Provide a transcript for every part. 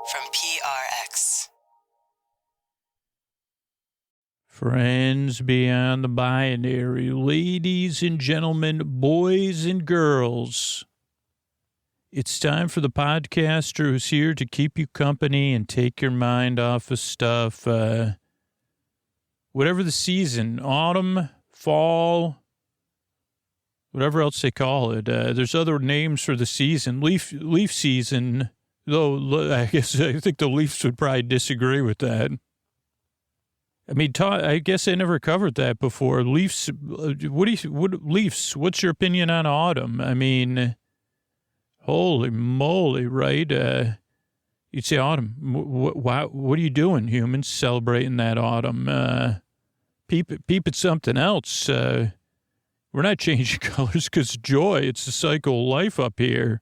from PRX. Friends beyond the binary, ladies and gentlemen, boys and girls, it's time for the podcaster who's here to keep you company and take your mind off of stuff. Whatever the season, autumn, fall, whatever else they call it. There's other names for the season. Leaf season, though I think the Leafs would probably disagree with that. I mean, I guess I never covered that before. Leafs, Leafs, what's your opinion on autumn? I mean, holy moly, right? You'd say autumn. What are you doing, humans, celebrating that autumn? Peep at something else. We're not changing colors because joy. It's the cycle of life up here.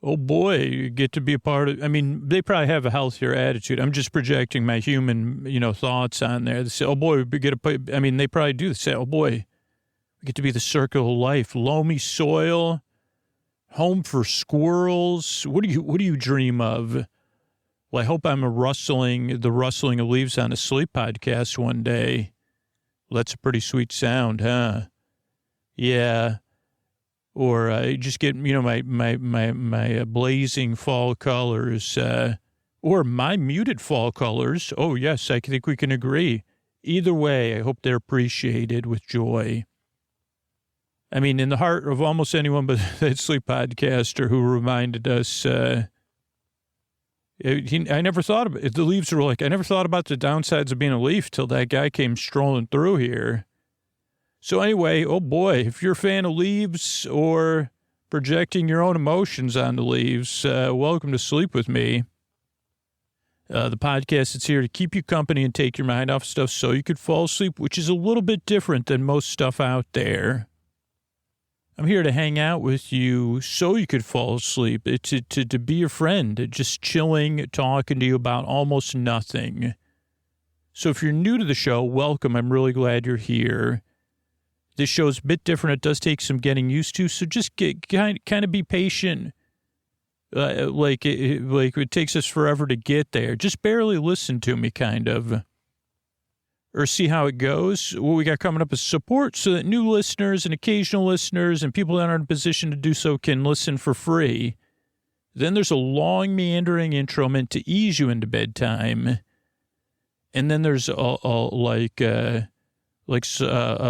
Oh, boy, you get to be a part of, I mean, they probably have a healthier attitude. I'm just projecting my human, thoughts on there. They say, oh, boy, we get to, I mean, they probably do. They say, oh, boy, we get to be the circle of life. Loamy soil, home for squirrels. What do you dream of? Well, I hope I'm the rustling of leaves on a sleep podcast one day. Well, that's a pretty sweet sound, huh? Yeah. Or just get, my blazing fall colors, or my muted fall colors. Oh, yes, I think we can agree. Either way, I hope they're appreciated with joy. I mean, in the heart of almost anyone but that sleep podcaster who reminded us, I never thought about it. The leaves were like, I never thought about the downsides of being a leaf till that guy came strolling through here. So anyway, oh boy, if you're a fan of leaves or projecting your own emotions on the leaves, welcome to Sleep With Me. The podcast is here to keep you company and take your mind off stuff so you could fall asleep, which is a little bit different than most stuff out there. I'm here to hang out with you so you could fall asleep, to be your friend, just chilling, talking to you about almost nothing. So if you're new to the show, welcome. I'm really glad you're here. This show's a bit different. It does take some getting used to, so just kind of be patient. It takes us forever to get there. Just barely listen to me, kind of, or see how it goes. What we got coming up is support, so that new listeners and occasional listeners and people that aren't in a position to do so can listen for free. Then there's a long, meandering intro meant to ease you into bedtime, and then there's a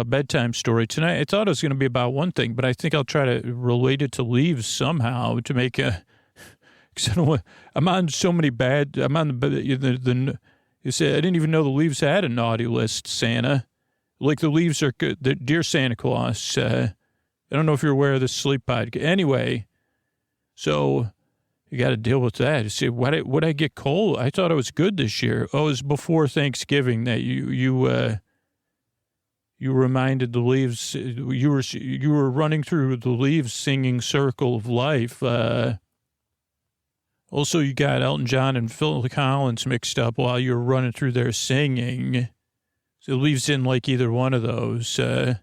bedtime story tonight. I thought it was going to be about one thing, but I think I'll try to relate it to leaves somehow to make because I don't want, I'm on so many bad, I'm on the you say, I didn't even know the leaves had a naughty list, Santa. Like the leaves are good. Dear Santa Claus, I don't know if you're aware of this sleep podcast. Anyway, so you got to deal with that. You see, what I get cold? I thought it was good this year. Oh, it was before Thanksgiving that you reminded the leaves, you were running through the leaves singing Circle of Life. Also, you got Elton John and Phil Collins mixed up while you were running through there singing. So the leaves didn't like either one of those. Well,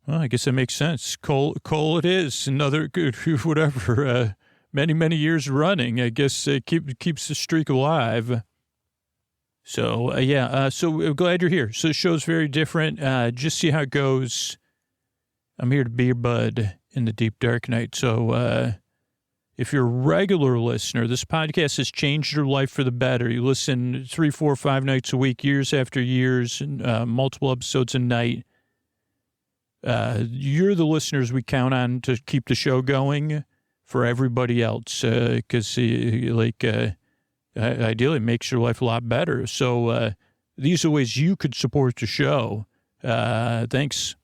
I guess that makes sense. Cole it is. Another good, whatever, many, many years running. I guess keeps the streak alive. So, so glad you're here. So the show's very different. Just see how it goes. I'm here to be your bud in the deep, dark night. So if you're a regular listener, this podcast has changed your life for the better. You listen 3, 4, 5 nights a week, years after years, multiple episodes a night. You're the listeners we count on to keep the show going for everybody else because, ideally, it makes your life a lot better. So these are ways you could support the show. Thanks.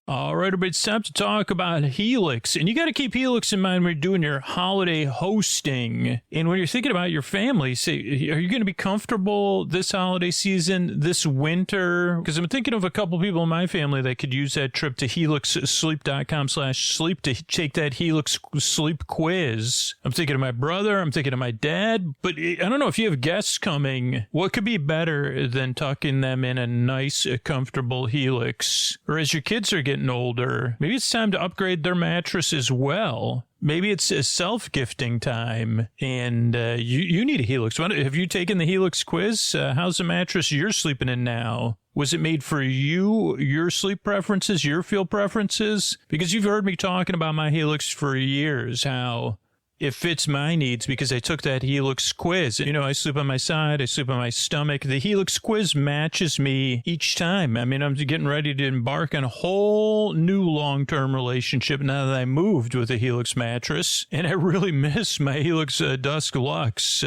All right, everybody, it's time to talk about Helix. And you got to keep Helix in mind when you're doing your holiday hosting. And when you're thinking about your family, say, are you going to be comfortable this holiday season, this winter? Because I'm thinking of a couple people in my family that could use that trip to helixsleep.com/sleep to take that Helix sleep quiz. I'm thinking of my brother. I'm thinking of my dad. But I don't know if you have guests coming. What could be better than tucking them in a nice, comfortable Helix? Or as your kids are getting getting older. Maybe it's time to upgrade their mattress as well. Maybe it's a self-gifting time, and you need a Helix. Have you taken the Helix quiz? How's the mattress you're sleeping in now? Was it made for you, your sleep preferences, your feel preferences? Because you've heard me talking about my Helix for years, how it fits my needs because I took that Helix quiz. You know, I sleep on my side, I sleep on my stomach. The Helix quiz matches me each time. I mean, I'm getting ready to embark on a whole new long-term relationship now that I moved with a Helix mattress. And I really miss my Helix Dusk Luxe.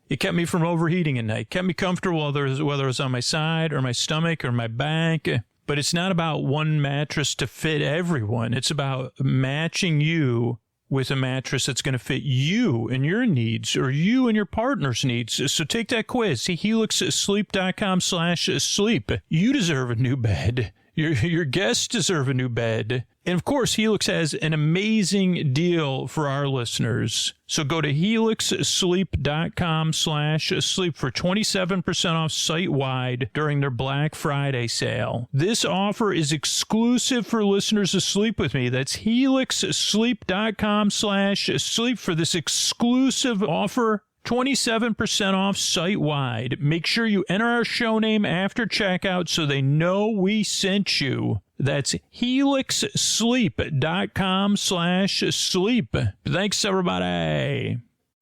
It kept me from overheating at night, kept me comfortable whether it was on my side or my stomach or my back. But it's not about one mattress to fit everyone. It's about matching you with a mattress that's going to fit you and your needs or you and your partner's needs. So take that quiz. See helixsleep.com/sleep. You deserve a new bed. Your guests deserve a new bed. And of course, Helix has an amazing deal for our listeners. So go to helixsleep.com/sleep for 27% off site-wide during their Black Friday sale. This offer is exclusive for listeners to Sleep With Me. That's helixsleep.com/sleep for this exclusive offer. 27% off site-wide. Make sure you enter our show name after checkout so they know we sent you. That's helixsleep.com/sleep. Thanks, everybody.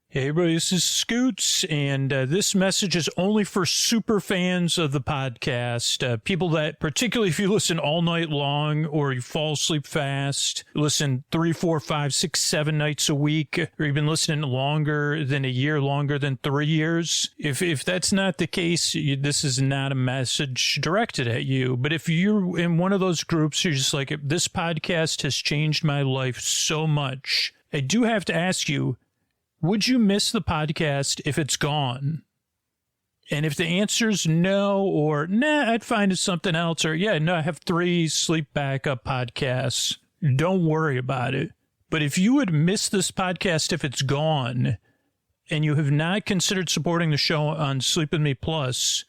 Hey, everybody, this is Scoots, and this message is only for super fans of the podcast. People that, particularly if you listen all night long or you fall asleep fast, listen 3, 4, 5, 6, 7 nights a week, or you've been listening longer than a year, longer than 3 years. If that's not the case, this is not a message directed at you. But if you're in one of those groups, you're just like, this podcast has changed my life so much. I do have to ask you, would you miss the podcast if it's gone? And if the answer's no, or nah, I'd find it something else, or yeah, no, I have 3 sleep backup podcasts, don't worry about it. But if you would miss this podcast if it's gone, and you have not considered supporting the show on Sleep With Me Plus,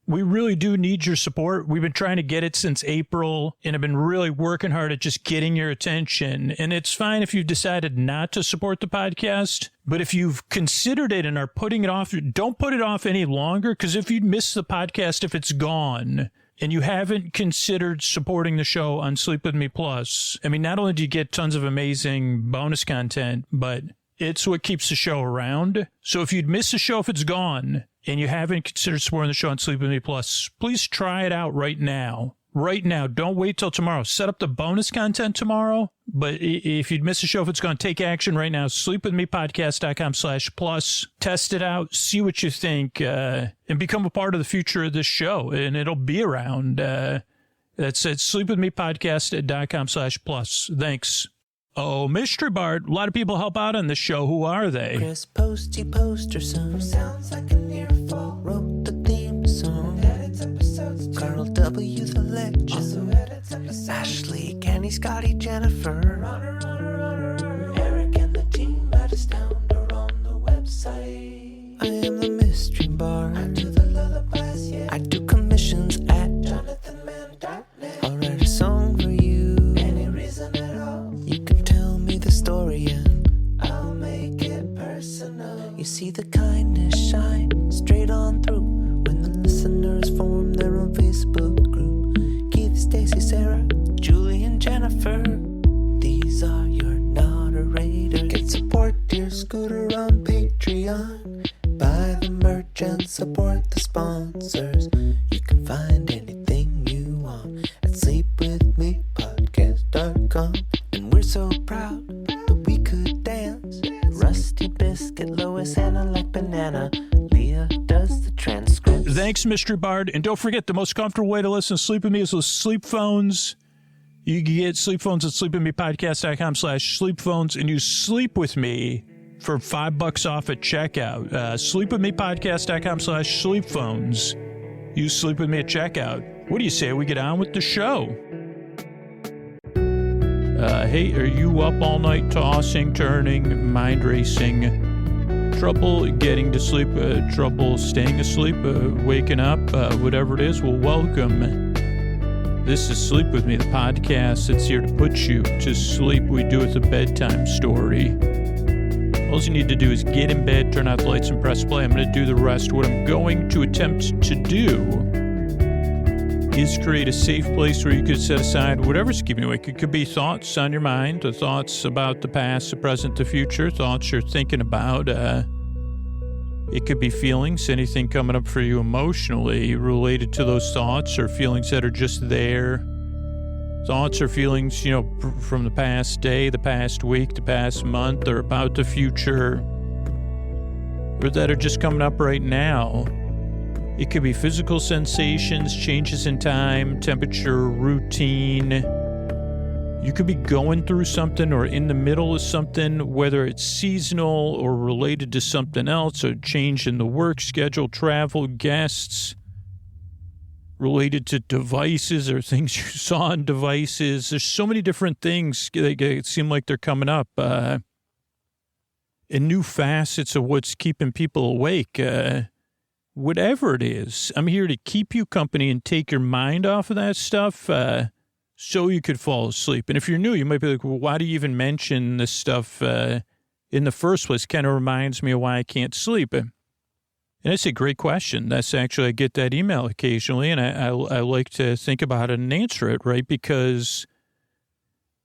we really do need your support. We've been trying to get it since April, and I've been really working hard at just getting your attention. And it's fine if you've decided not to support the podcast, but if you've considered it and are putting it off, don't put it off any longer, because if you'd miss the podcast if it's gone, and you haven't considered supporting the show on Sleep With Me Plus, I mean, not only do you get tons of amazing bonus content, but it's what keeps the show around. So if you'd miss the show if it's gone, and you haven't considered supporting the show on Sleep With Me Plus, please try it out right now. Right now. Don't wait till tomorrow. Set up the bonus content tomorrow. But if you'd miss a show, if it's going to take action right now, sleepwithmepodcast.com/plus. Test it out. See what you think. And become a part of the future of this show. And it'll be around. That's at sleepwithmepodcast.com/plus. Thanks. Oh, Mystery Bart. A lot of people help out on this show. Who are they? Chris Posty Poster Son sounds like an earful. Wrote the theme song. Edits episodes. Carl W. the Legend. Also edits episodes. Ashley, Kenny, Scotty, Jennifer. Runner. Eric and the team at Astound are on the website. I am the Mystery Bart. I do the lullabies, yeah. I do commissions at JonathanMann.net. I'll write a song for you. Any reason at all. You can tell me the story and I'll make it personal. You see the kindness shine straight on through when the listeners form their own Facebook group. Keith, Stacy, Sarah, Julie, and Jennifer. These are your moderators. Get support dear Scooter on Patreon. Buy the merch and support the sponsors. You can find anything you want at sleepwithmepodcast.com. And we're so proud that we could dance. Rusty Biscuit, Lois, Anna like banana. Leah does the transcript. Thanks, Mystery Bard. And don't forget, the most comfortable way to listen to Sleep With Me is with sleep phones. You can get sleep phones at sleepwithmepodcast.com/sleep-phones and use Sleep With Me for $5 off at checkout. Sleepwithmepodcast.com/sleep-phones. Use Sleep With Me at checkout. What do you say we get on with the show? Hey, are you up all night tossing, turning, mind racing, trouble getting to sleep, trouble staying asleep, waking up, whatever it is? Well, welcome. This is Sleep With Me, the podcast that's here to put you to sleep. We do it with a bedtime story. All you need to do is get in bed, turn out the lights, and press play. I'm going to do the rest. What I'm going to attempt to do is create a safe place where you could set aside whatever's keeping you awake. It could be thoughts on your mind, the thoughts about the past, the present, the future, thoughts you're thinking about. It could be feelings, anything coming up for you emotionally related to those thoughts or feelings that are just there. Thoughts or feelings, from the past day, the past week, the past month, or about the future, or that are just coming up right now. It could be physical sensations, changes in time, temperature, routine. You could be going through something or in the middle of something, whether it's seasonal or related to something else, or change in the work schedule, travel, guests, related to devices or things you saw on devices. There's so many different things that seem like they're coming up. And new facets of what's keeping people awake. Whatever it is, I'm here to keep you company and take your mind off of that stuff. So you could fall asleep. And if you're new, you might be like, well, why do you even mention this stuff in the first place? Kind of reminds me of why I can't sleep. And that's a great question. That's actually, I get that email occasionally, and I like to think about it and answer it, right? Because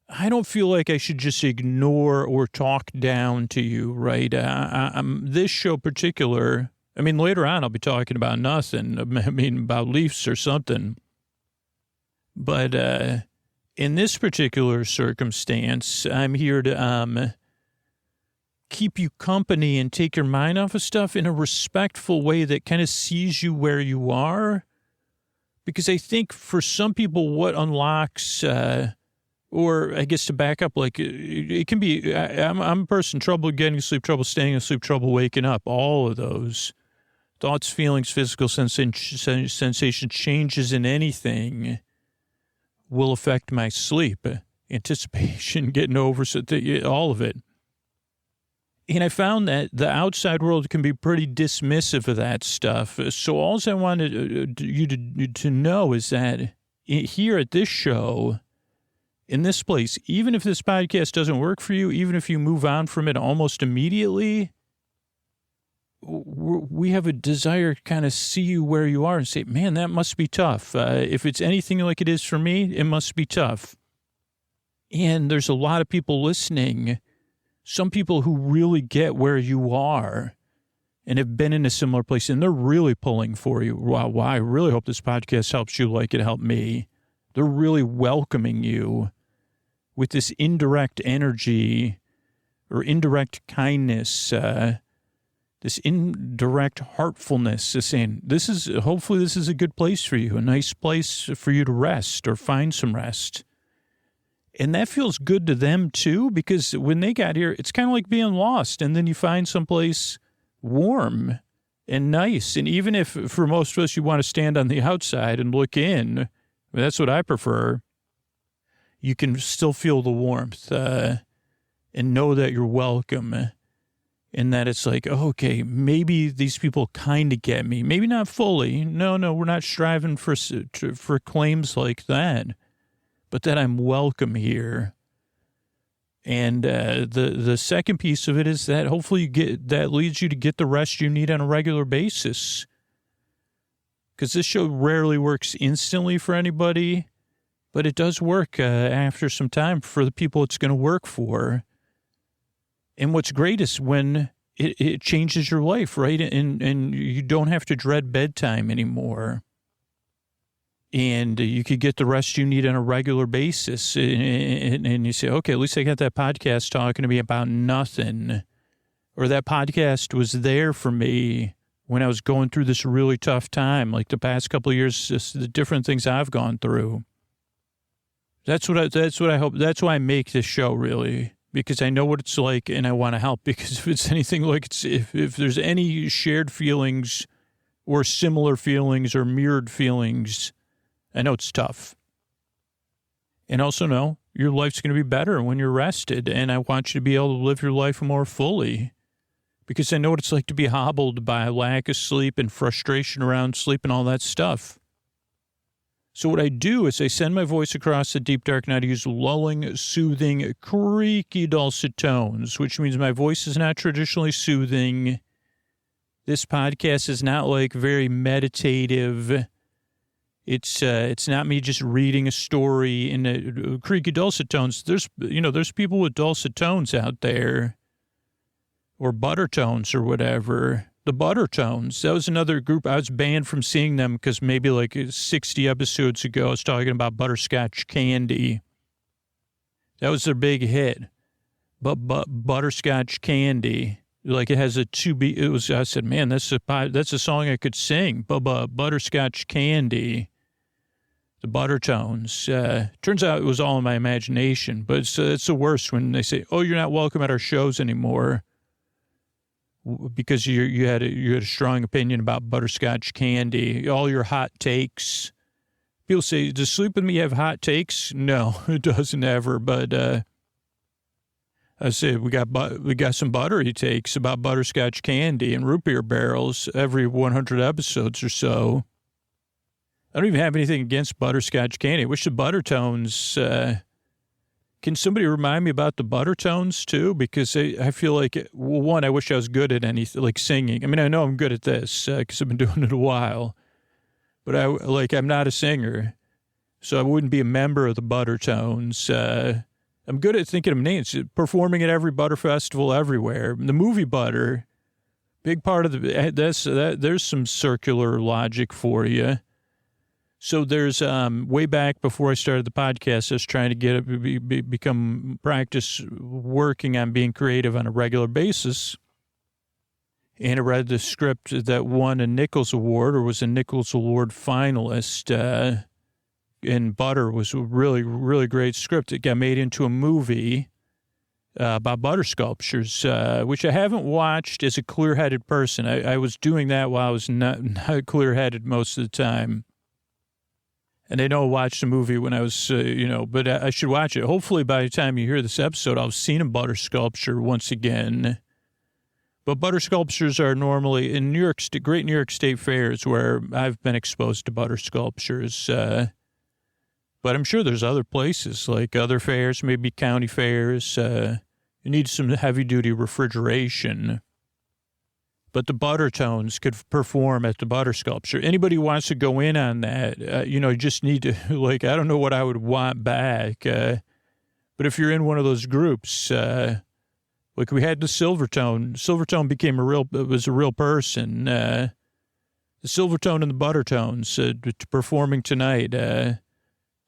I don't feel like I should just ignore or talk down to you, right? This show particular, later on I'll be talking about nothing. About Leafs or something. But in this particular circumstance, I'm here to keep you company and take your mind off of stuff in a respectful way that kind of sees you where you are. Because I think for some people, what unlocks, or I guess to back up, like it can be, I'm a person, trouble getting sleep, trouble staying asleep, trouble waking up, all of those. Thoughts, feelings, physical sensation, changes in anything will affect my sleep, anticipation, getting over, all of it. And I found that the outside world can be pretty dismissive of that stuff. So all I wanted you to know is that here at this show, in this place, even if this podcast doesn't work for you, even if you move on from it almost immediately, we have a desire to kind of see you where you are and say, man, that must be tough. If it's anything like it is for me, it must be tough. And there's a lot of people listening, some people who really get where you are and have been in a similar place, and they're really pulling for you. Wow, I really hope this podcast helps you like it helped me. They're really welcoming you with this indirect energy or indirect kindness, this indirect heartfulness is saying, hopefully this is a good place for you, a nice place for you to rest or find some rest. And that feels good to them too, because when they got here, it's kind of like being lost. And then you find someplace warm and nice. And even if for most of us, you want to stand on the outside and look in, that's what I prefer. You can still feel the warmth and know that you're welcome. And that it's like, oh, okay, maybe these people kind of get me. Maybe not fully. No, we're not striving for claims like that. But that I'm welcome here. And the second piece of it is that hopefully that leads you to get the rest you need on a regular basis. Because this show rarely works instantly for anybody, but it does work after some time for the people it's going to work for. And what's great is when it changes your life, right? And you don't have to dread bedtime anymore. And you could get the rest you need on a regular basis. And you say, okay, at least I got that podcast talking to me about nothing. Or that podcast was there for me when I was going through this really tough time, like the past couple of years, just the different things I've gone through. That's what I hope. That's why I make this show, really. Because I know what it's like and I want to help. Because if it's anything like if there's any shared feelings or similar feelings or mirrored feelings, I know it's tough. And also know your life's going to be better when you're rested. And I want you to be able to live your life more fully. Because I know what it's like to be hobbled by lack of sleep and frustration around sleep and all that stuff. So what I do is I send my voice across the deep dark night. I use lulling, soothing, creaky, dulcet tones, which means my voice is not traditionally soothing. This podcast is not like very meditative. It's not me just reading a story in creaky dulcet tones. There's people with dulcet tones out there, or Buttertones or whatever. The Buttertones, that was another group. I was banned from seeing them because maybe like 60 episodes ago, I was talking about Butterscotch candy. That was their big hit. But Butterscotch candy, like it has a 2 beat. It was. I said, man, that's a song I could sing. Butterscotch candy. The Buttertones. Turns out it was all in my imagination, but it's the worst when they say, "Oh, you're not welcome at our shows anymore," because you had a strong opinion about butterscotch candy. All your hot takes. People say, "Does Sleep With Me have hot takes?" No, it doesn't ever. But I said we got some buttery takes about butterscotch candy and root beer barrels every 100 episodes or so. I don't even have anything against butterscotch candy. I wish the Buttertones. Can somebody remind me about the Buttertones too? Because I feel like, well, one, I wish I was good at anything like singing. I mean, I know I'm good at this because I've been doing it a while, but I'm not a singer, so I wouldn't be a member of the Buttertones. I'm good at thinking of names, performing at every Butter Festival everywhere. The movie Butter, big part of there's some circular logic for you. So there's way back before I started the podcast, I was trying to practice working on being creative on a regular basis. And I read the script that won a Nichols Award or was a Nichols Award finalist. And Butter was a really, really great script. It got made into a movie about butter sculptures, which I haven't watched as a clear-headed person. I was doing that while I was not clear-headed most of the time. And I know I watched the movie when I was, but I should watch it. Hopefully by the time you hear this episode, I'll have seen a butter sculpture once again. But butter sculptures are normally in great New York State fairs where I've been exposed to butter sculptures. But I'm sure there's other places, like other fairs, maybe county fairs. You need some heavy-duty refrigeration. But the Buttertones could perform at the butter sculpture. Anybody who wants to go in on that, you just need to, I don't know what I would want back. But if you're in one of those groups, like we had the Silvertone was a real person. The Silvertone and the Buttertones performing tonight.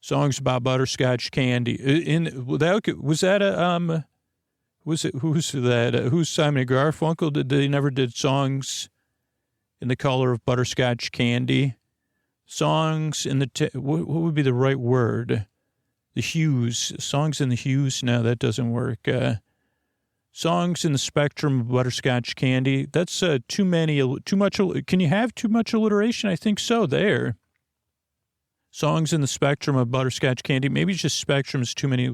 Songs about butterscotch candy. Who's Simon and Garfunkel? They never did songs in the color of butterscotch candy. Songs in the, what would be the right word? The hues. Songs in the hues? No, that doesn't work. Songs in the spectrum of butterscotch candy. That's too much. Can you have too much alliteration? I think so there. Songs in the spectrum of butterscotch candy. Maybe it's just spectrum's too many,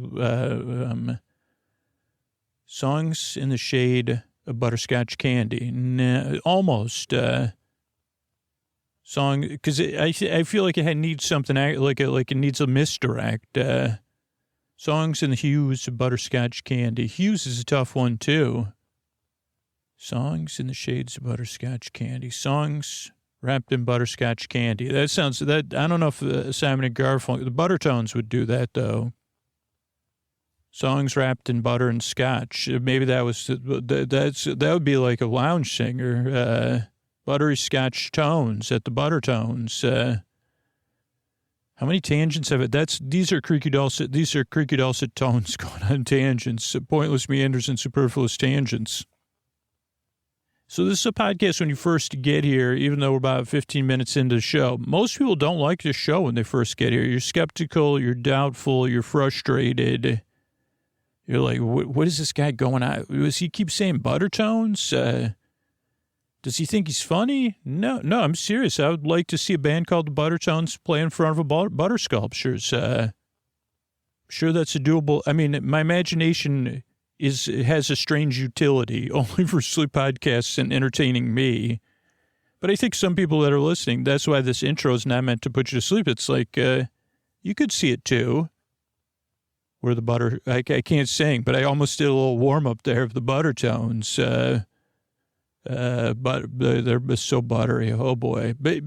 songs in the shade of butterscotch candy. Nah, almost. Song, because I feel like it needs something, like it needs a misdirect. Songs in the hues of butterscotch candy. Hues is a tough one, too. Songs in the shades of butterscotch candy. Songs wrapped in butterscotch candy. I don't know if Simon and Garfunkel, the Buttertones would do that, though. Songs wrapped in butter and scotch. Maybe that would be like a lounge singer. Buttery scotch tones at the Buttertones. How many tangents have it? These are creaky dulcet tones going on tangents, pointless meanders and superfluous tangents. So this is a podcast when you first get here, even though we're about 15 minutes into the show. Most people don't like the show when they first get here. You're skeptical, you're doubtful, you're frustrated. You're like, what is this guy going on? Does he keep saying Buttertones? Does he think he's funny? No, I'm serious. I would like to see a band called the Buttertones play in front of a butter sculptures. Sure, that's a doable. I mean, my imagination has a strange utility only for sleep podcasts and entertaining me. But I think some people that are listening, that's why this intro is not meant to put you to sleep. It's like, you could see it too. Where the I can't sing, but I almost did a little warm up there of the Buttertones. But they're so buttery. Oh boy. But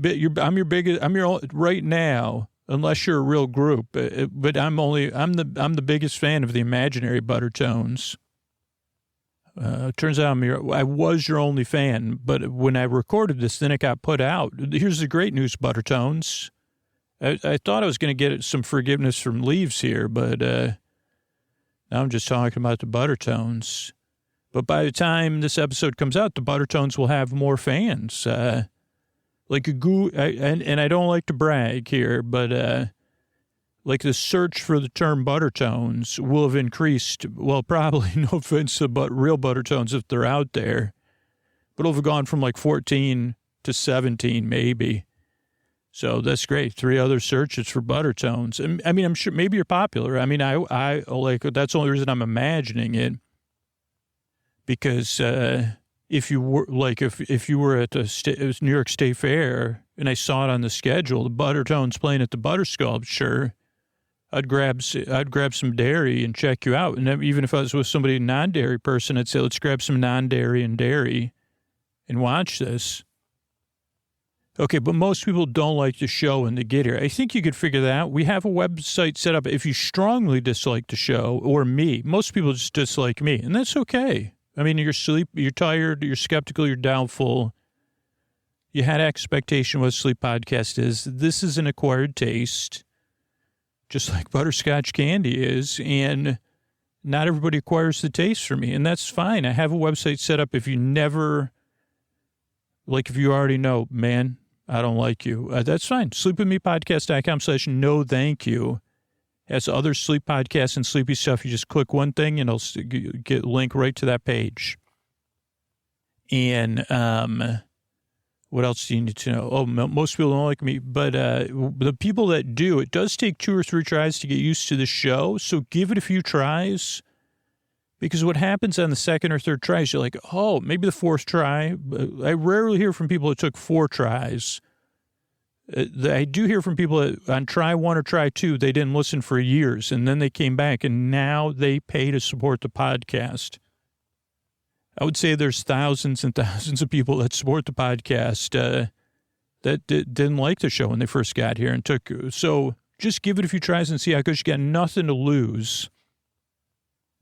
right now, unless you're a real group, but I'm the biggest fan of the imaginary Buttertones. Turns out I was your only fan, but when I recorded this, then it got put out. Here's the great news, Buttertones. I thought I was going to get some forgiveness from Leaves here, but now I'm just talking about the Buttertones. But by the time this episode comes out, the Buttertones will have more fans. And I don't like to brag here, but like the search for the term Buttertones will have increased. Well, probably, no offense to real Buttertones if they're out there, but it'll have gone from like 14 to 17 maybe. So that's great. 3 other searches for Buttertones. And I mean, I'm sure maybe you're popular. I mean, I like, that's the only reason I'm imagining it. Because if you were like, if you were at the New York State Fair and I saw it on the schedule, the Buttertones playing at the Butterscotch, I'd grab some dairy and check you out. And then even if I was with somebody non-dairy person, I'd say, let's grab some non-dairy and dairy and watch this. Okay, but most people don't like the show when they get here. I think you could figure that out. We have a website set up. If you strongly dislike the show or me, most people just dislike me, and that's okay. I mean, you're tired, you're skeptical, you're doubtful. You had expectation what a sleep podcast is. This is an acquired taste, just like butterscotch candy is, and not everybody acquires the taste for me, and that's fine. I have a website set up. If you already know, man, I don't like you, that's fine. sleepwithmepodcast.com/no thank you. Has other sleep podcasts and sleepy stuff. You just click one thing and it'll get a link right to that page. And what else do you need to know? Oh, most people don't like me, but the people that do, it does take 2 or 3 tries to get used to the show. So give it a few tries, because what happens on the 2nd or 3rd tries, you're like, oh, maybe the 4th try. I rarely hear from people that took 4 tries. I do hear from people that on try 1 or try 2, they didn't listen for years, and then they came back, and now they pay to support the podcast. I would say there's thousands and thousands of people that support the podcast that didn't like the show when they first got here and took. So just give it a few tries and see how it goes. You got nothing to lose.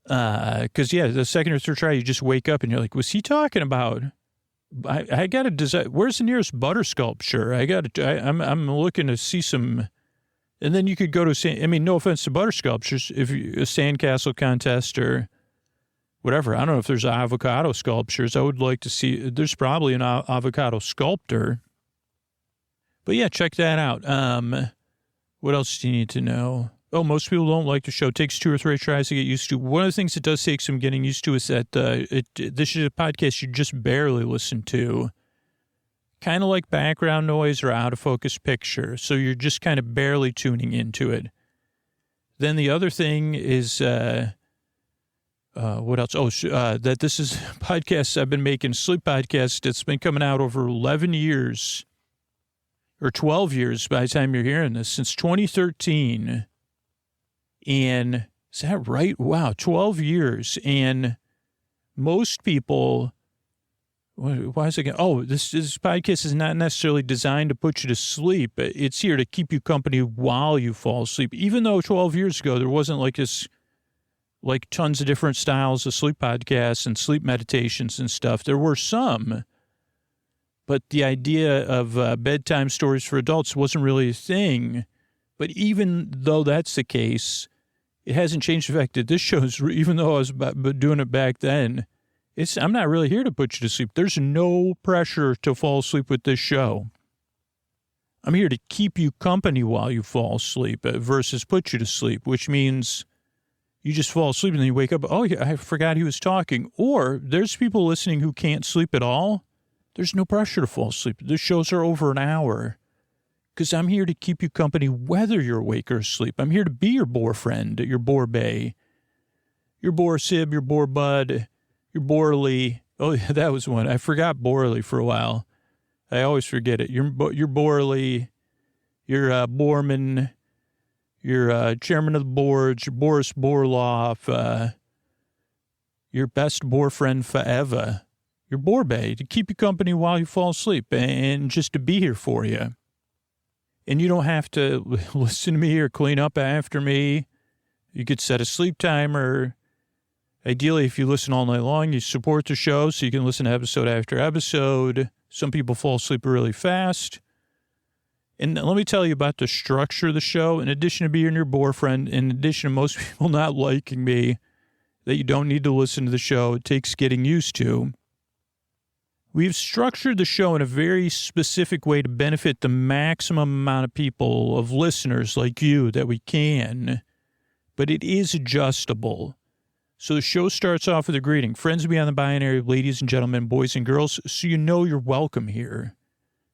Because, the 2nd or 3rd try, you just wake up and you're like, what's he talking about? I got to design. Where's the nearest Butterscotch? I'm looking to see some. And then you could go to, no offense to Butterscotch, if a sandcastle contest or whatever. I don't know if there's avocado sculptures. I would like to see. There's probably an avocado sculptor. But yeah, check that out. What else do you need to know? Oh, most people don't like the show. It takes 2 or 3 tries to get used to. One of the things it does take some getting used to is that this is a podcast you just barely listen to. Kind of like background noise or out of focus picture. So you're just kind of barely tuning into it. Then the other thing is, what else? Oh, that this is podcasts I've been making, sleep podcast. It's been coming out over 11 years or 12 years by the time you're hearing this, since 2013. And is that right? Wow, 12 years. And most people, why is it? Oh, this podcast is not necessarily designed to put you to sleep. It's here to keep you company while you fall asleep. Even though 12 years ago, there wasn't like this, like tons of different styles of sleep podcasts and sleep meditations and stuff. There were some, but the idea of bedtime stories for adults wasn't really a thing. But even though that's the case, it hasn't changed the fact that this show's, even though I was doing it back then, I'm not really here to put you to sleep. There's no pressure to fall asleep with this show. I'm here to keep you company while you fall asleep versus put you to sleep, which means you just fall asleep and then you wake up, oh, yeah, I forgot he was talking. Or there's people listening who can't sleep at all. There's no pressure to fall asleep. The shows are over an hour. Because I'm here to keep you company whether you're awake or asleep. I'm here to be your bore friend, your bore bae, your bore sib, your bore bud, your borley. Oh, yeah, that was one. I forgot borley for a while. I always forget it. You're Borley, you're Borman, you're chairman of the boards, you're Boris Borloff, your best boar friend forever. You're Borbay, to keep you company while you fall asleep and just to be here for you. And you don't have to listen to me or clean up after me. You could set a sleep timer. Ideally, if you listen all night long, you support the show so you can listen to episode after episode. Some people fall asleep really fast. And let me tell you about the structure of the show. In addition to being your boyfriend, in addition to most people not liking me, that you don't need to listen to the show, it takes getting used to. We've structured the show in a very specific way to benefit the maximum amount of people, of listeners like you, that we can. But it is adjustable. So the show starts off with a greeting. Friends beyond the binary, ladies and gentlemen, boys and girls, so you know you're welcome here.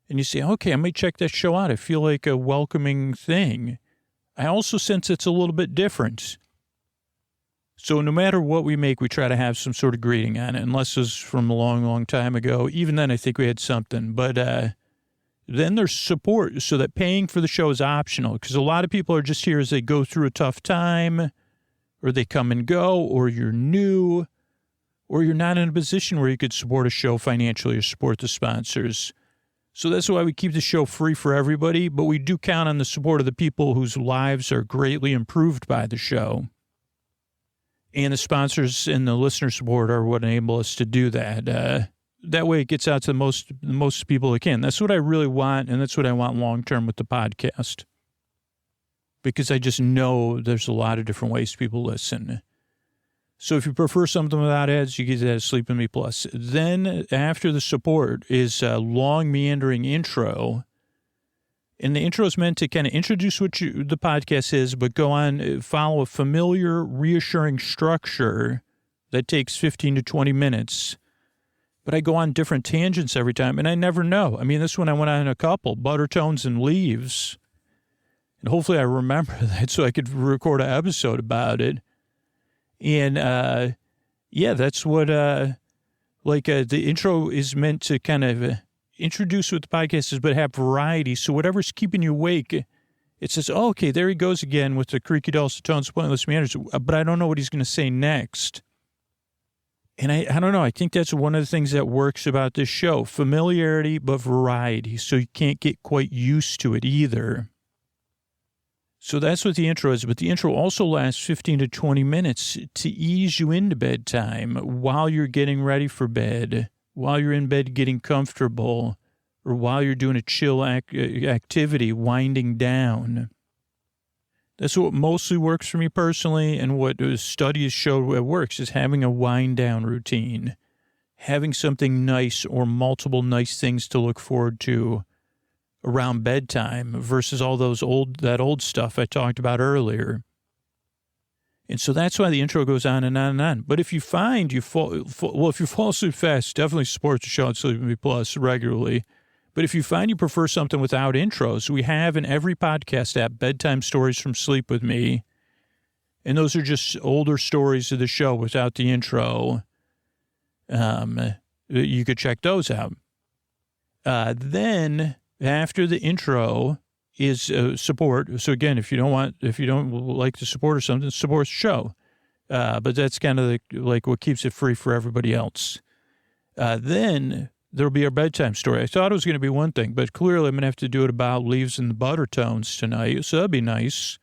And you say, okay, I might check that show out. I feel like a welcoming thing. I also sense it's a little bit different. So no matter what we make, we try to have some sort of greeting on it, unless it's from a long, long time ago. Even then, I think we had something. But then there's support, so that paying for the show is optional, because a lot of people are just here as they go through a tough time, or they come and go, or you're new, or you're not in a position where you could support a show financially or support the sponsors. So that's why we keep the show free for everybody, but we do count on the support of the people whose lives are greatly improved by the show. And the sponsors and the listener support are what enable us to do that. That way it gets out to the most people it can. That's what I really want, and that's what I want long-term with the podcast. Because I just know there's a lot of different ways people listen. So if you prefer something without ads, you get that Sleep With Me Plus. Then after the support is a long, meandering intro. And the intro is meant to kind of introduce what the podcast is, but go on, follow a familiar, reassuring structure that takes 15 to 20 minutes. But I go on different tangents every time, and I never know. I mean, this one I went on a couple, Buttertones and Leaves. And hopefully I remember that so I could record an episode about it. And, yeah, that's what, the intro is meant to kind of introduce what the podcast is, but have variety. So whatever's keeping you awake, it says, oh, okay, there he goes again with the creaky dulcet tones, pointless meanders, but I don't know what he's going to say next. And I don't know. I think that's one of the things that works about this show, familiarity, but variety. So you can't get quite used to it either. So that's what the intro is. But the intro also lasts 15 to 20 minutes to ease you into bedtime while you're getting ready for bed, while you're in bed getting comfortable, or while you're doing a chill activity, winding down. That's what mostly works for me personally, and what studies show works is having a wind down routine, having something nice or multiple nice things to look forward to around bedtime versus all that old stuff I talked about earlier. And so that's why the intro goes on and on and on. But if you find if you fall asleep fast, definitely support the show on Sleep With Me Plus regularly. But if you find you prefer something without intros, we have in every podcast app bedtime stories from Sleep With Me. And those are just older stories of the show without the intro. You could check those out. Then after the intro is support. So again, if you don't like to support or something, support the show. But that's kind of like what keeps it free for everybody else. Then there'll be our bedtime story. I thought it was going to be one thing, but clearly I'm going to have to do it about Leaves and the Buttertones tonight. So that'd be nice.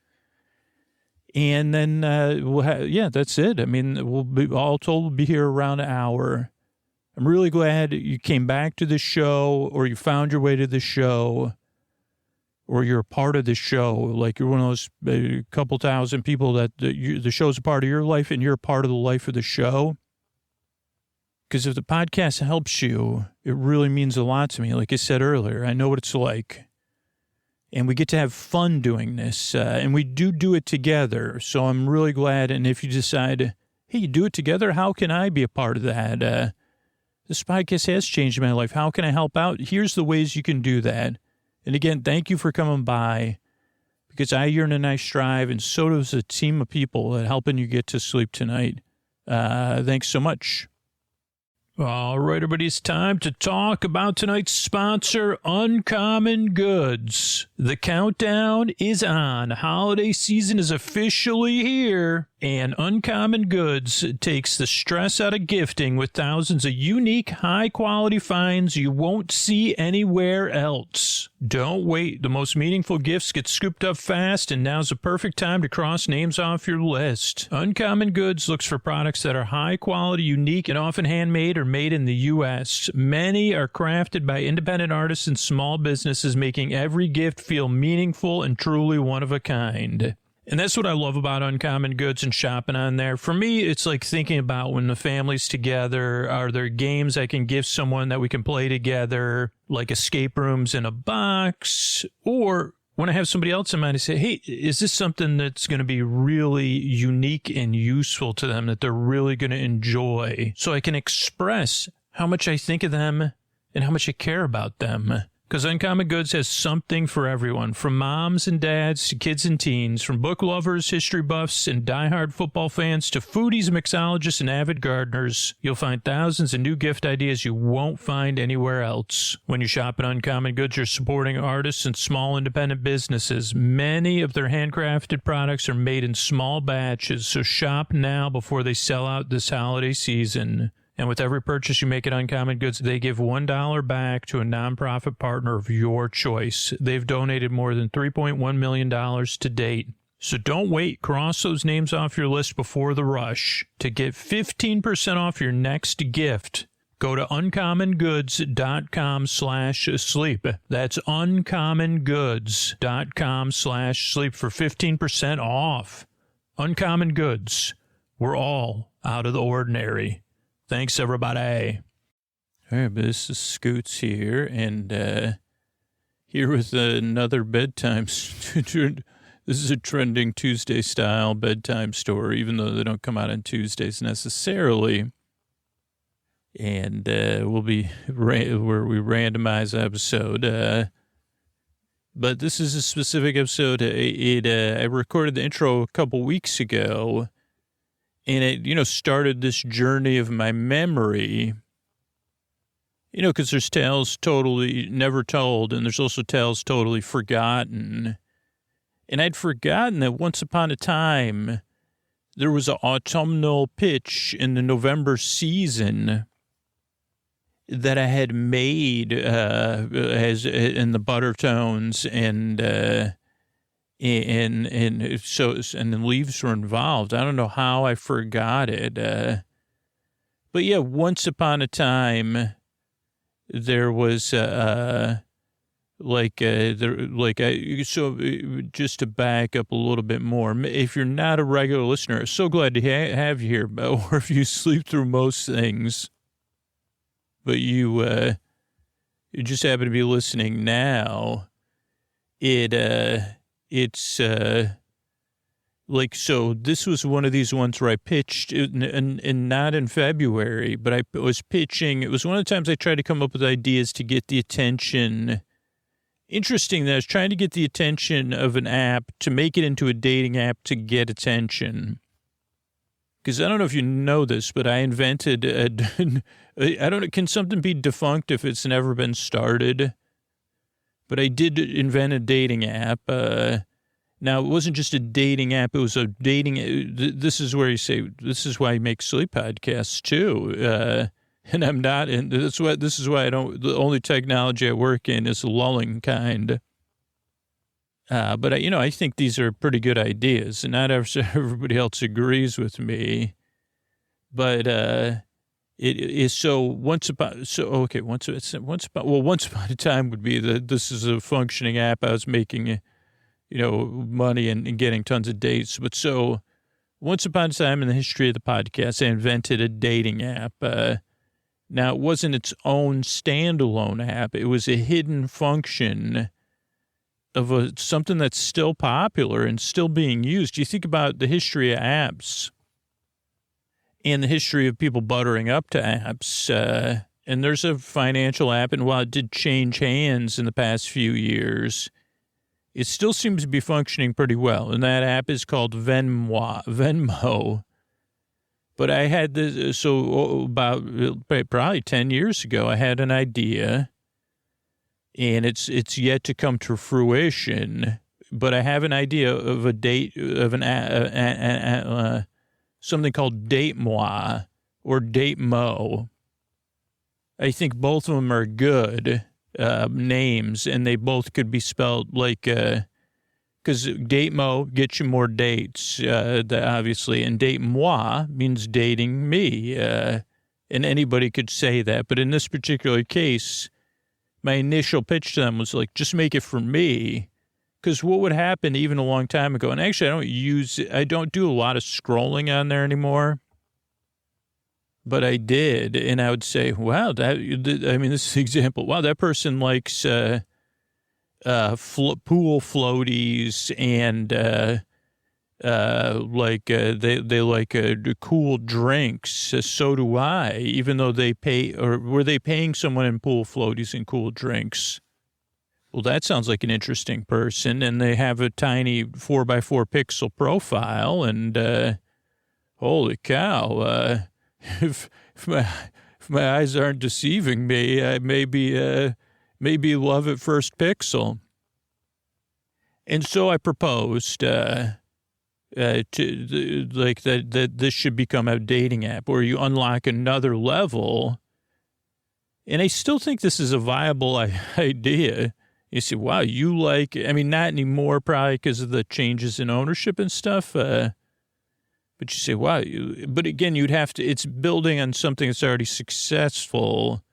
And then, that's it. I mean, we'll be all told we'll be here around an hour. I'm really glad you came back to the show, or you found your way to the show, or you're a part of the show. Like you're one of those couple thousand people that the show's a part of your life and you're a part of the life of the show. Because if the podcast helps you, it really means a lot to me. Like I said earlier, I know what it's like. And we get to have fun doing this. And we do it together. So I'm really glad. And if you decide, hey, you do it together, how can I be a part of that? This podcast has changed my life. How can I help out? Here's the ways you can do that. And again, thank you for coming by. Because I yearn and I strive, and so does a team of people that helping you get to sleep tonight. Thanks so much. All right, everybody, it's time to talk about tonight's sponsor, Uncommon Goods. The countdown is on. Holiday season is officially here, and Uncommon Goods takes the stress out of gifting with thousands of unique, high-quality finds you won't see anywhere else. Don't wait. The most meaningful gifts get scooped up fast, and now's the perfect time to cross names off your list. Uncommon Goods looks for products that are high-quality, unique, and often handmade or made in the U.S. Many are crafted by independent artists and small businesses, making every gift feel meaningful and truly one of a kind. And that's what I love about Uncommon Goods and shopping on there. For me, it's like thinking about when the family's together, are there games I can give someone that we can play together, like escape rooms in a box? Or when I have somebody else in mind, I say, hey, is this something that's going to be really unique and useful to them that they're really going to enjoy? So I can express how much I think of them and how much I care about them. Because Uncommon Goods has something for everyone, from moms and dads to kids and teens, from book lovers, history buffs, and diehard football fans to foodies, mixologists, and avid gardeners. You'll find thousands of new gift ideas you won't find anywhere else. When you shop at Uncommon Goods, you're supporting artists and small independent businesses. Many of their handcrafted products are made in small batches, so shop now before they sell out this holiday season. And with every purchase you make at Uncommon Goods, they give $1 back to a nonprofit partner of your choice. They've donated more than $3.1 million to date. So don't wait. Cross those names off your list before the rush. To get 15% off your next gift, go to uncommongoods.com/sleep. That's uncommongoods.com/sleep for 15% off. Uncommon Goods. We're all out of the ordinary. Thanks, everybody. All right, but this is Scoots here, and here with another bedtime. This is a trending Tuesday-style bedtime story, even though they don't come out on Tuesdays necessarily. And we'll be where we randomize the episode. But this is a specific episode. I recorded the intro a couple weeks ago. And it, started this journey of my memory, because there's tales totally never told, and there's also tales totally forgotten. And I'd forgotten that once upon a time, there was an autumnal pitch in the November season that I had made as in the Buttertones, and the leaves were involved. I don't know how I forgot it. But yeah, once upon a time, there was, so just to back up a little bit more, if you're not a regular listener, so glad to have you here, or if you sleep through most things, but you just happen to be listening now, It's so this was one of these ones where I pitched, and not in February, but I was pitching. It was one of the times I tried to come up with ideas to get the attention. Interesting that I was trying to get the attention of an app to make it into a dating app to get attention. Because I don't know if you know this, but I invented, I don't know, can something be defunct if it's never been started? But I did invent a dating app. Now, it wasn't just a dating app. It was a dating. This is where you say, this is why you make sleep podcasts, too. And I'm not. And this is why I don't. The only technology I work in is the lulling kind. But, I think these are pretty good ideas. And not everybody else agrees with me. But it is so once upon a time would be that this is a functioning app. I was making, money and getting tons of dates. But so once upon a time in the history of the podcast, I invented a dating app. Now, it wasn't its own standalone app. It was a hidden function of something that's still popular and still being used. You think about the history of apps and the history of people buttering up to apps. And there's a financial app, and while it did change hands in the past few years, it still seems to be functioning pretty well. And that app is called Venmo. But I had this, so about probably 10 years ago, I had an idea, and it's yet to come to fruition. But I have an idea of a date, of something called Date Moi or Date Mo. I think both of them are good names, and they both could be spelled like, because Date Mo gets you more dates, obviously, and Date Moi means dating me, and anybody could say that. But in this particular case, my initial pitch to them was like, just make it for me. Because what would happen even a long time ago, and actually I don't do a lot of scrolling on there anymore, but I did, and I would say, wow, this is an example. Wow, that person likes pool floaties and they like cool drinks. So do I, even though they pay, or were they paying someone in pool floaties and cool drinks? Well, that sounds like an interesting person, and they have a tiny 4x4 pixel profile, and holy cow, if my eyes aren't deceiving me, I maybe love at first pixel. And so I proposed to that this should become a dating app where you unlock another level, and I still think this is a viable idea. You say, wow, you like, I mean, not anymore probably because of the changes in ownership and stuff. But you say, wow, but again, you'd have to, it's building on something that's already successful.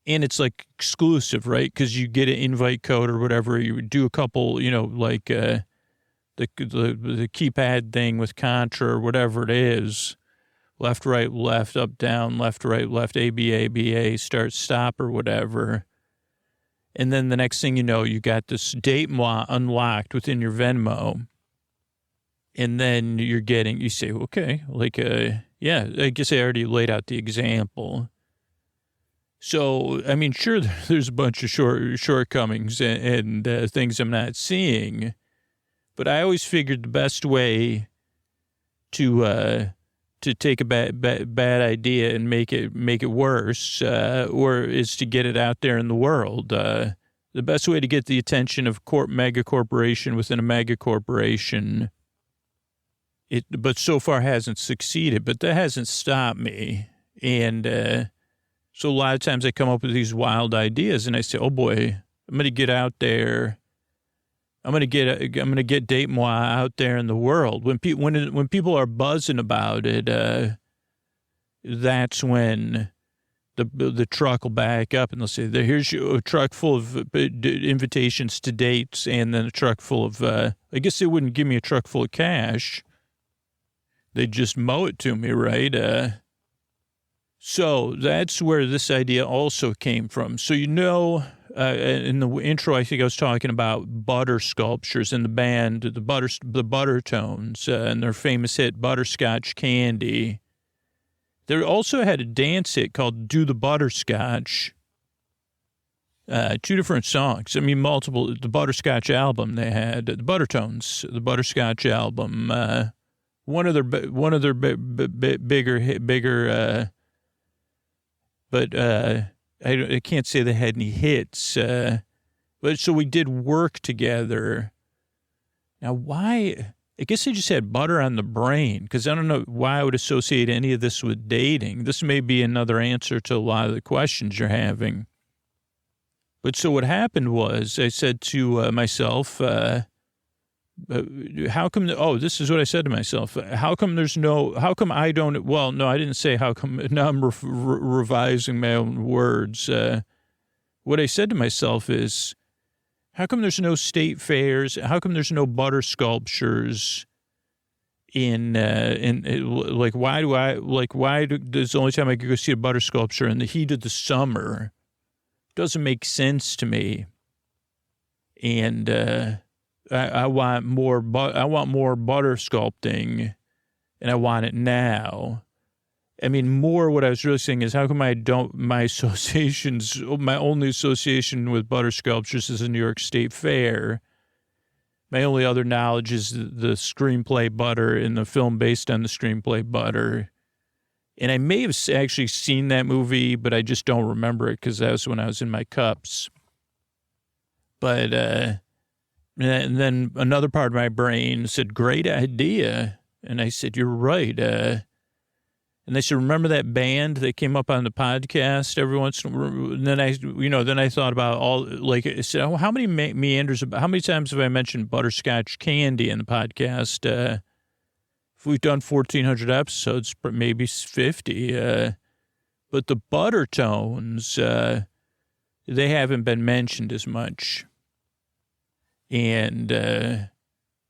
And it's like exclusive, right? Because you get an invite code or whatever. You do a couple, like the keypad thing with Contra or whatever it is. Left, right, left, up, down, left, right, left, A, start, stop or whatever. And then the next thing you know, you got this Date Moi unlocked within your Venmo. And then you say, okay, yeah, I guess I already laid out the example. So, I mean, sure, there's a bunch of shortcomings and things I'm not seeing. But I always figured the best way to take a bad idea and make it worse, or is to get it out there in the world. The best way to get the attention of mega corporation within a mega corporation, but so far hasn't succeeded. But that hasn't stopped me, and so a lot of times I come up with these wild ideas, and I say, "Oh boy, I'm going to get out there. I'm going to get Date Moi out there in the world." When people are buzzing about it, that's when the truck will back up and they'll say, "Here's a truck full of invitations to dates," and then a truck full of. I guess they wouldn't give me a truck full of cash. They'd just mow it to me, right? So that's where this idea also came from. So in the intro, I think I was talking about butter sculptures in the band, the Buttertones, and their famous hit Butterscotch Candy. They also had a dance hit called Do the Butterscotch. 2 different songs. I mean, multiple. The Butterscotch album they had, the Buttertones, the Butterscotch album. One of their bigger. But I can't say they had any hits. But so we did work together. Now, why? I guess I just had butter on the brain, because I don't know why I would associate any of this with dating. This may be another answer to a lot of the questions you're having. But so what happened was I said to myself, how come, this is what I said to myself. How come I don't, well, no, I didn't say how come, now I'm revising my own words. What I said to myself is, how come there's no state fairs? How come there's no butter sculptures why does the only time I could go see a butter sculpture in the heat of the summer? Doesn't make sense to me. And, I want more butter sculpting, and I want it now. I mean, more what I was really saying is, how come my only association with butter sculptures is the New York State Fair. My only other knowledge is the screenplay Butter and the film based on the screenplay Butter. And I may have actually seen that movie, but I just don't remember it because that was when I was in my cups. But and then another part of my brain said, great idea. And I said, you're right. And they said, remember that band that came up on the podcast every once in a while? And then I thought about all, like, I said, oh, how many meanders, how many times have I mentioned Butterscotch candy in the podcast? If we've done 1,400 episodes, maybe 50. But the Buttertones, they haven't been mentioned as much. And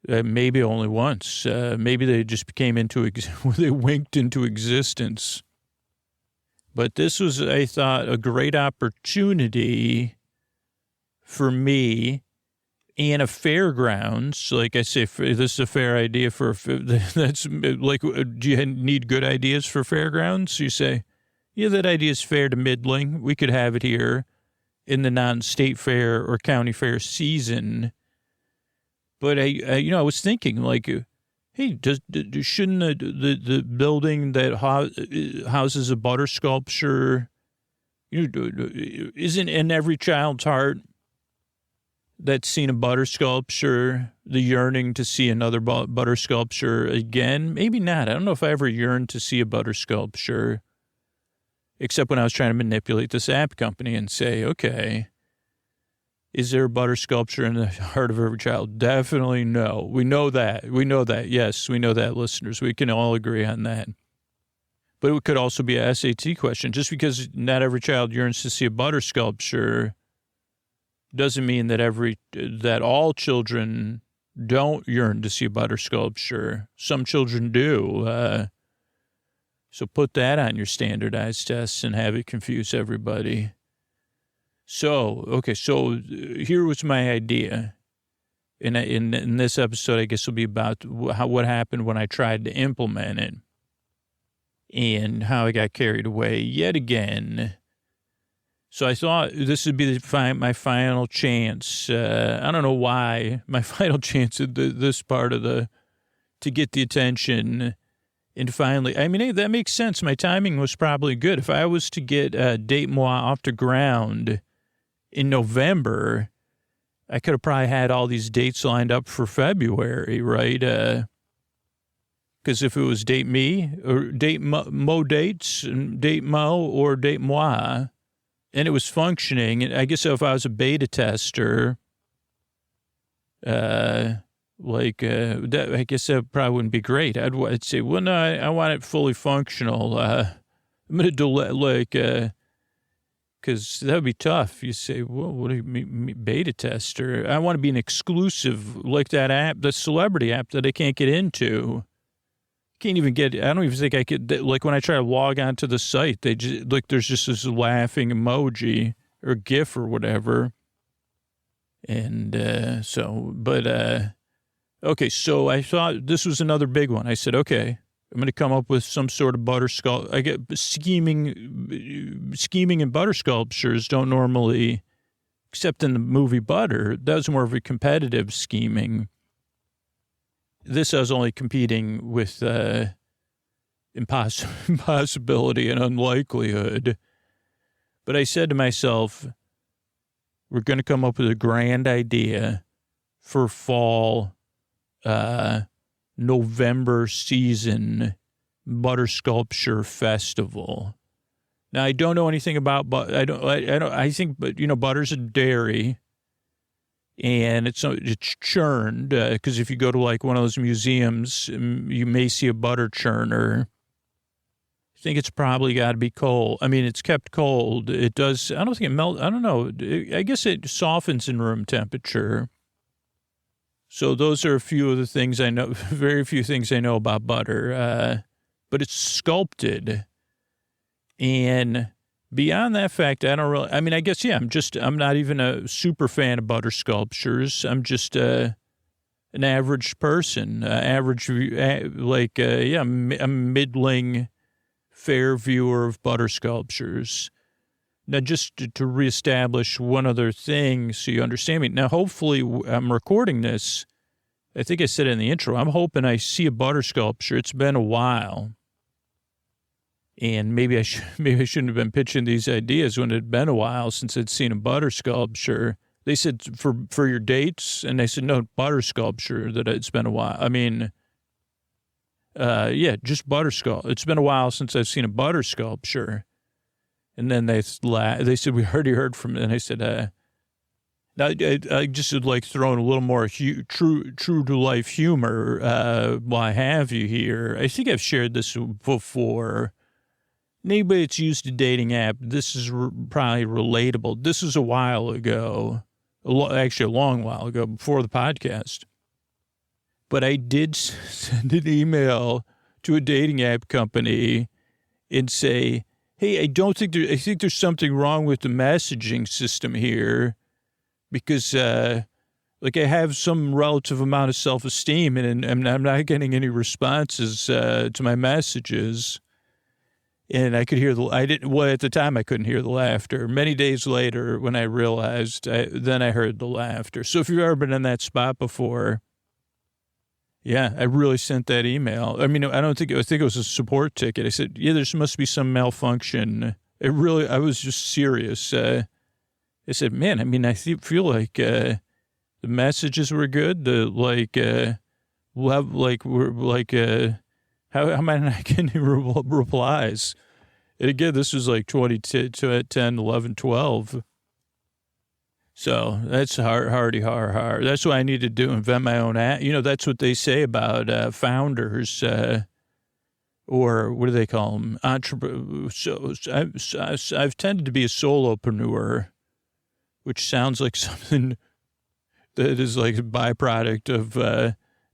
maybe only once. Maybe they just they winked into existence. But this was, I thought, a great opportunity for me and a fairgrounds. Like I say, this is a fair idea for, that's like, do you need good ideas for fairgrounds? You say, yeah, that idea is fair to middling. We could have it here in the non-state fair or county fair season. But I was thinking, like, hey, shouldn't the building that houses a butter sculpture, isn't in every child's heart that's seen a butter sculpture, the yearning to see another butter sculpture again? Maybe not. I don't know if I ever yearned to see a butter sculpture, except when I was trying to manipulate this app company and say, okay, is there a butter sculpture in the heart of every child? Definitely no. We know that. We know that. Yes, we know that, listeners. We can all agree on that. But it could also be a SAT question. Just because not every child yearns to see a butter sculpture doesn't mean that all children don't yearn to see a butter sculpture. Some children do. So put that on your standardized tests and have it confuse everybody. So here was my idea. In this episode, I guess will be about what happened when I tried to implement it and how I got carried away yet again. So I thought this would be my final chance. I don't know why. My final chance at this part of to get the attention. And finally, I mean, hey, that makes sense. My timing was probably good. If I was to get Date Moi off the ground in November, I could have probably had all these dates lined up for February, right? Because if it was Date Me or Date Mo dates, Date Mo or Date Moi, and it was functioning, and I guess if I was a beta tester, I guess that probably wouldn't be great. I'd say, well, no, I want it fully functional. I'm going to delay, because that would be tough. You say, well, what do you mean, beta tester? I want to be an exclusive, like that app, the celebrity app that I can't get into. Can't even get, I don't even think I could, like when I try to log onto the site, they just, like there's just this laughing emoji or GIF or whatever. And okay, so I thought this was another big one. I said, okay, I'm going to come up with some sort of butter sculpture. I get scheming and butter sculptures don't normally, except in the movie Butter, that was more of a competitive scheming. This I was only competing with impossibility and unlikelihood. But I said to myself, we're going to come up with a grand idea for fall November season butter sculpture festival. Now I don't know anything about, but I think, but butter's a dairy, and it's churned because if you go to like one of those museums, you may see a butter churner. I think it's probably got to be cold. I mean, it's kept cold. It does. I don't think it melts. I don't know. I guess it softens in room temperature. So those are a few of the things I know, very few things I know about butter, but it's sculpted. And beyond that fact, I don't really, I mean, I guess, yeah, I'm not even a super fan of butter sculptures. I'm just an average person, I'm a middling fair viewer of butter sculptures. Now, just to reestablish one other thing so you understand me. Now, hopefully, I'm recording this. I think I said it in the intro. I'm hoping I see a butter sculpture. It's been a while. And maybe I shouldn't have been pitching these ideas when it had been a while since I'd seen a butter sculpture. They said for your dates, and I said no, butter sculpture. That it's been a while. I mean, yeah, just butter sculpture. It's been a while since I've seen a butter sculpture. And then they said we already heard from it. And I said, I just would like throwing a little more true to life humor while I have you here. I think I've shared this before. Anybody that's used a dating app, this is probably relatable. This was a while ago, actually a long while ago, before the podcast. But I did send an email to a dating app company and say, hey, I think there's something wrong with the messaging system here because, like, I have some relative amount of self-esteem and I'm not getting any responses to my messages. And I could hear at the time I couldn't hear the laughter. Many days later, when I realized, then I heard the laughter. So if you've ever been in that spot before, yeah, I really sent that email. I mean, I think it was a support ticket. I said, yeah, there must be some malfunction. I was just serious. I said, man, I mean, I feel like the messages were good. How am I not getting replies? And again, this was like 10, 11, 12. So that's hard. That's what I need to do, invent my own app. You know, that's what they say about founders, or what do they call them? Entrepreneurs. So I've tended to be a solopreneur, which sounds like something that is like a byproduct of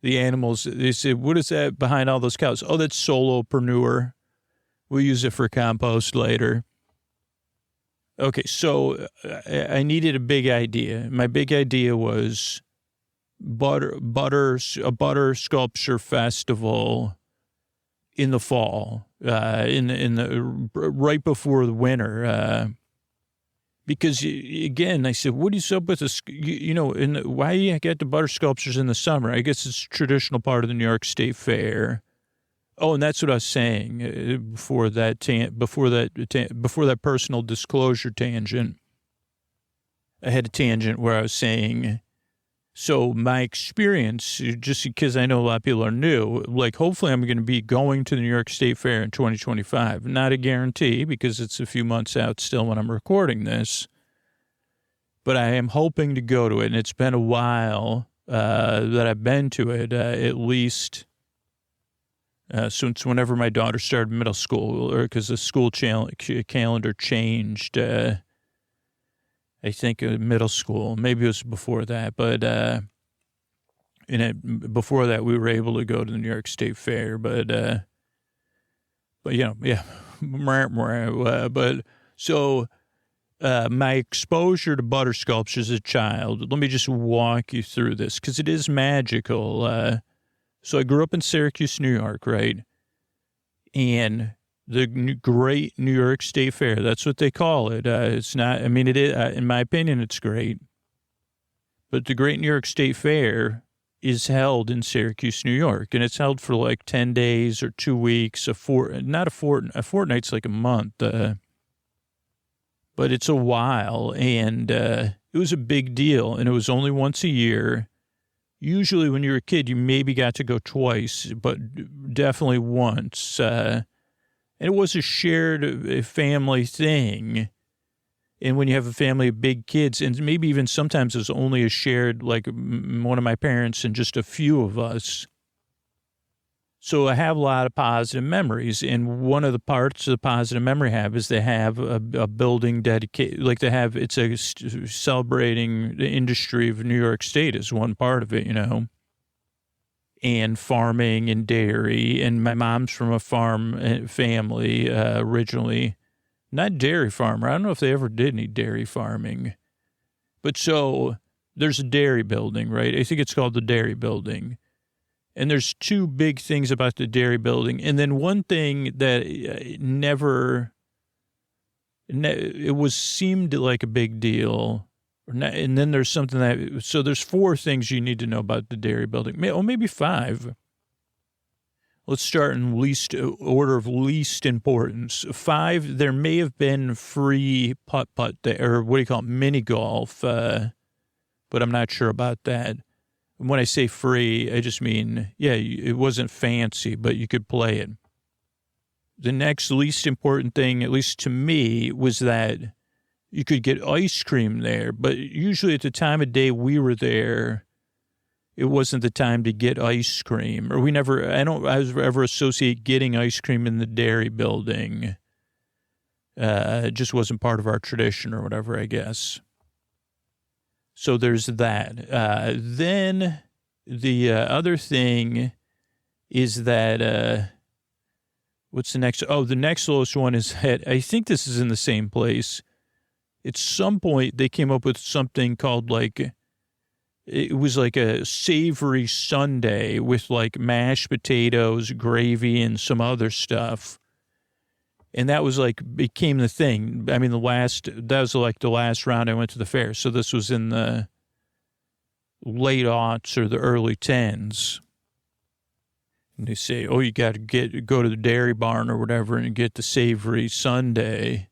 the animals. They say, what is that behind all those cows? Oh, that's solopreneur. We'll use it for compost later. Okay, so I needed a big idea. My big idea was a butter sculpture festival in the fall, in the right before the winter. Because again, I said, what is up with this? Why you get the butter sculptures in the summer? I guess it's a traditional part of the New York State Fair. Oh, and that's what I was saying before that personal disclosure tangent. I had a tangent where I was saying, so my experience, just because I know a lot of people are new, like hopefully I'm going to be going to the New York State Fair in 2025. Not a guarantee because it's a few months out still when I'm recording this. But I am hoping to go to it, and it's been a while that I've been to it, at least since whenever my daughter started middle school, or because the school calendar changed. I think middle school, maybe it was before that, but before that we were able to go to the New York State Fair, but yeah, but so my exposure to butter sculptures as a child. Let me just walk you through this because it is magical. So I grew up in Syracuse, New York, right? And the great New York State Fair, that's what they call it. It's not, I mean, it is, in my opinion, it's great. But the great New York State Fair is held in Syracuse, New York. And it's held for like 10 days or 2 weeks, a fortnight's like a month. But it's a while. And it was a big deal. And it was only once a year. Usually when you were a kid, you maybe got to go twice, but definitely once. And it was a shared family thing. And when you have a family of big kids, and maybe even sometimes it's only a shared, like one of my parents and just a few of us. So I have a lot of positive memories. And one of the parts of the positive memory I have is they have a building dedicated, like it's a celebrating the industry of New York State is one part of it, and farming and dairy. And my mom's from a farm family originally, not dairy farmer. I don't know if they ever did any dairy farming. But so there's a dairy building, right? I think it's called the dairy building. And there's two big things about the dairy building. And then one thing that seemed like a big deal. And then there's so there's four things you need to know about the dairy building. Or maybe five. Let's start in order of least importance. 5, there may have been free putt-putt there, or what do you call it, mini golf, but I'm not sure about that. And when I say free, I just mean, yeah, it wasn't fancy, but you could play it. The next least important thing, at least to me, was that you could get ice cream there, but usually at the time of day we were there, it wasn't the time to get ice cream, or I don't ever associate getting ice cream in the dairy building. It just wasn't part of our tradition or whatever, I guess. So there's that. Then the other thing is that, what's the next? Oh, the next lowest one is that I think this is in the same place. At some point, they came up with something called it was like a savory sundae with like mashed potatoes, gravy, and some other stuff. And that was became the thing. I mean, that was like the last round I went to the fair. So this was in the late aughts or the early 10s. And they say, oh, you got to go to the dairy barn or whatever and get the savory sundae.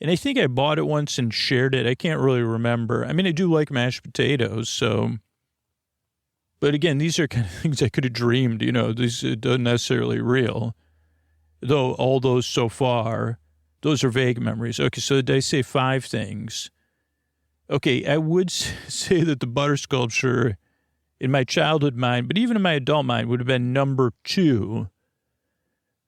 And I think I bought it once and shared it. I can't really remember. I mean, I do like mashed potatoes, so. But again, these are kind of things I could have dreamed, these aren't necessarily real. Though all those so far, those are vague memories. Okay, so did I say 5 things? Okay, I would say that the butter sculpture in my childhood mind, but even in my adult mind, would have been number 2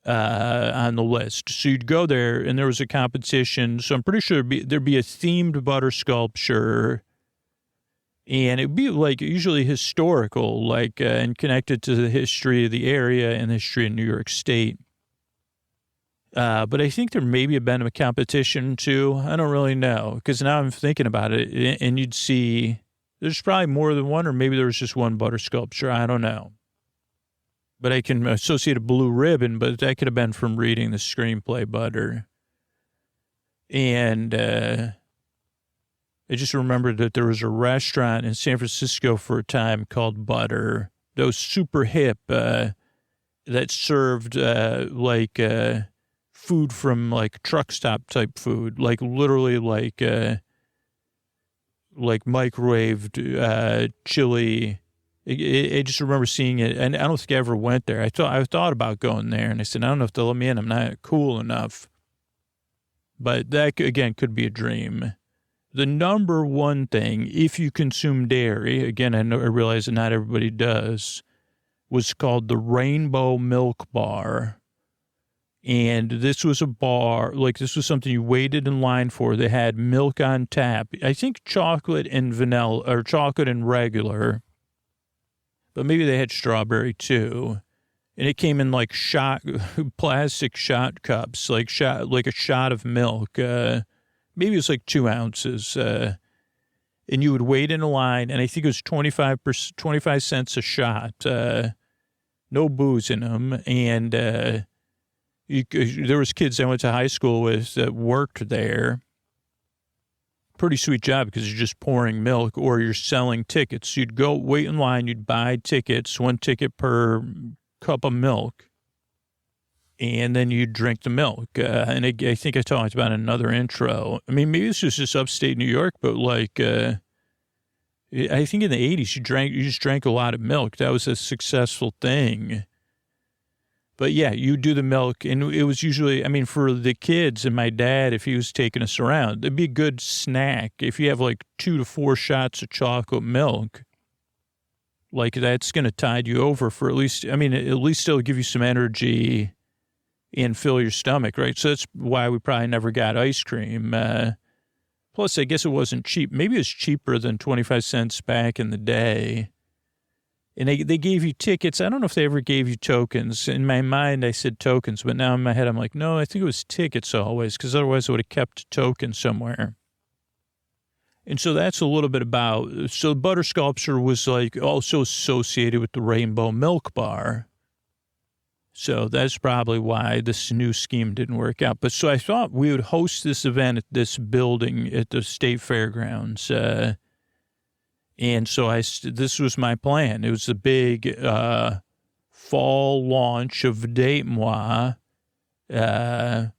on the list. So you'd go there, and there was a competition. So I'm pretty sure there'd be a themed butter sculpture, and it'd be usually historical, and connected to the history of the area and the history of New York State. But I think there maybe have been a competition too. I don't really know, because now I'm thinking about it, and you'd see there's probably more than one, or maybe there was just one butter sculpture. I don't know. But I can associate a blue ribbon, but that could have been from reading the screenplay Butter. And I just remembered that there was a restaurant in San Francisco for a time called Butter that was super hip, that served food from truck stop type food, literally microwaved chili. I just remember seeing it, and I don't think I ever went there. I thought about going there, and I said, I don't know if they'll let me in. I'm not cool enough. But that, again, could be a dream. The number one thing, if you consume dairy, again, I realize that not everybody does, was called the Rainbow Milk Bar. And this was a bar, this was something you waited in line for. They had milk on tap. I think chocolate and vanilla, or chocolate and regular. But maybe they had strawberry too. And it came in plastic shot cups, like a shot of milk. Maybe it was 2 ounces. And you would wait in a line, and I think it was 25 cents a shot. No booze in them. And there was kids I went to high school with that worked there. Pretty sweet job, because you're just pouring milk, or you're selling tickets. You'd go wait in line, you'd buy tickets, 1 ticket per cup of milk, and then you'd drink the milk. And I think I talked about in another intro. I mean, maybe this was just upstate New York, but I think in the 80s you just drank a lot of milk. That was a successful thing. But yeah, you do the milk, and it was usually, for the kids and my dad, if he was taking us around, it'd be a good snack. If you have 2 to 4 shots of chocolate milk, that's going to tide you over for at least it'll give you some energy and fill your stomach, right? So that's why we probably never got ice cream. Plus, I guess it wasn't cheap. Maybe it was cheaper than 25 cents back in the day. And they gave you tickets. I don't know if they ever gave you tokens. In my mind, I said tokens, but now in my head, I'm like, no, I think it was tickets always, because otherwise I would have kept a token somewhere. And so that's a little bit about, so butter sculpture was also associated with the Rainbow Milk Bar. So that's probably why this new scheme didn't work out. But so I thought we would host this event at this building at the state fairgrounds. And so this was my plan. It was a big fall launch of Date Moi, well,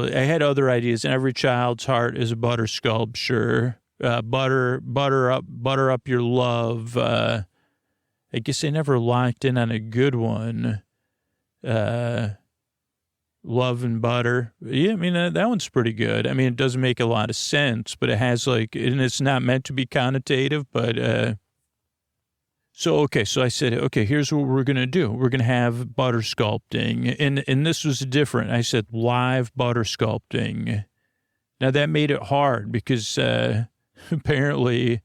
I had other ideas. Every child's heart is a butter sculpture. Butter up your love. I guess I never locked in on a good one. Love and butter. Yeah, I mean, that one's pretty good. I mean, it doesn't make a lot of sense, but it has and it's not meant to be connotative, but, so I said, okay, here's what we're going to do. We're going to have butter sculpting. And this was different. I said live butter sculpting. Now that made it hard because, apparently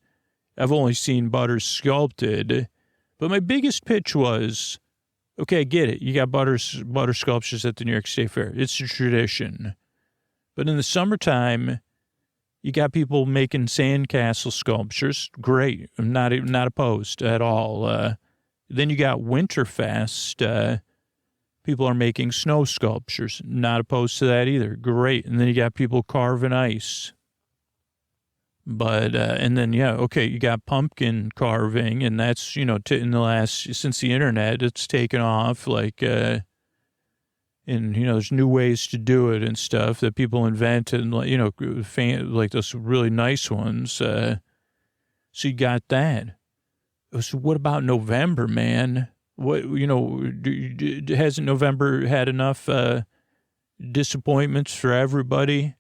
I've only seen butter sculpted, but my biggest pitch was, okay, I get it. You got butter sculptures at the New York State Fair. It's a tradition. But in the summertime, you got people making sandcastle sculptures. Great. I'm not opposed at all. Then you got Winterfest. People are making snow sculptures. Not opposed to that either. Great. And then you got people carving ice. But, and then, yeah, okay, you got pumpkin carving, and that's, in the since the internet, it's taken off, and, there's new ways to do it and stuff that people invented, and, like those really nice ones. So you got that. So what about November, man? What, hasn't November had enough disappointments for everybody?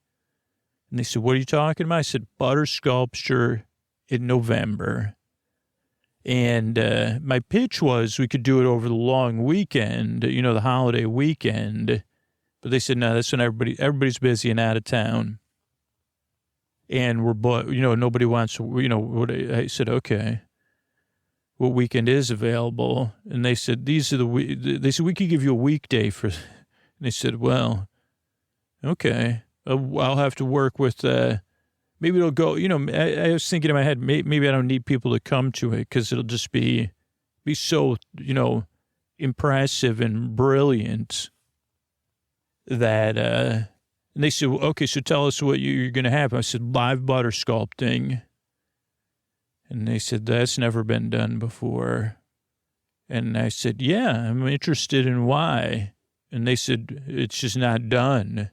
And they said, what are you talking about? I said, butter sculpture in November. And my pitch was we could do it over the long weekend, the holiday weekend. But they said, no, that's when everybody's busy and out of town. And nobody wants, I said, okay, what weekend is available? And they said, they said, we could give you a weekday for, and they said, well, okay. I'll have to work with, maybe it'll go, I was thinking in my head, maybe I don't need people to come to it because it'll just be so, impressive and brilliant that, and they said, well, okay, so tell us what you're going to have. I said, live butter sculpting. And they said, that's never been done before. And I said, yeah, I'm interested in why. And they said, it's just not done.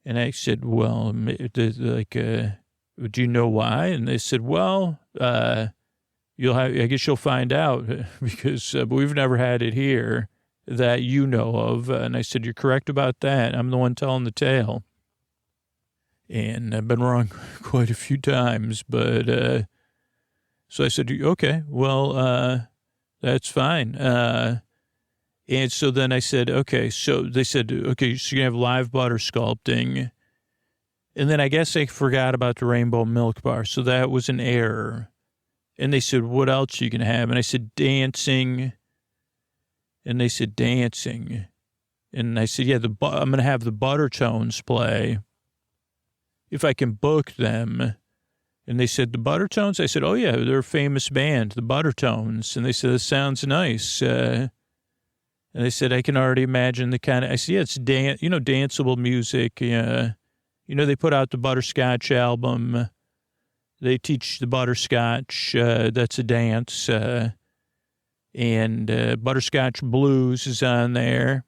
And I said, well, do you know why? And they said, well, I guess you'll find out because but we've never had it here that you know of. And I said, you're correct about that. I'm the one telling the tale. And I've been wrong quite a few times, but, so I said, okay, well, that's fine. And so then I said, okay, so they said, okay, so you're going to have live butter sculpting. And then I guess they forgot about the rainbow milk bar. So that was an error. And they said, what else are you going to have? And I said, dancing. And they said, dancing. And I said, yeah, I'm going to have the Buttertones play if I can book them. And they said, the Buttertones? I said, oh, yeah, they're a famous band, the Buttertones. And they said, that sounds nice. And they said, I can already imagine the kind of, I said, yeah, it's danceable music. They put out the Butterscotch album. They teach the Butterscotch. That's a dance. And Butterscotch Blues is on there.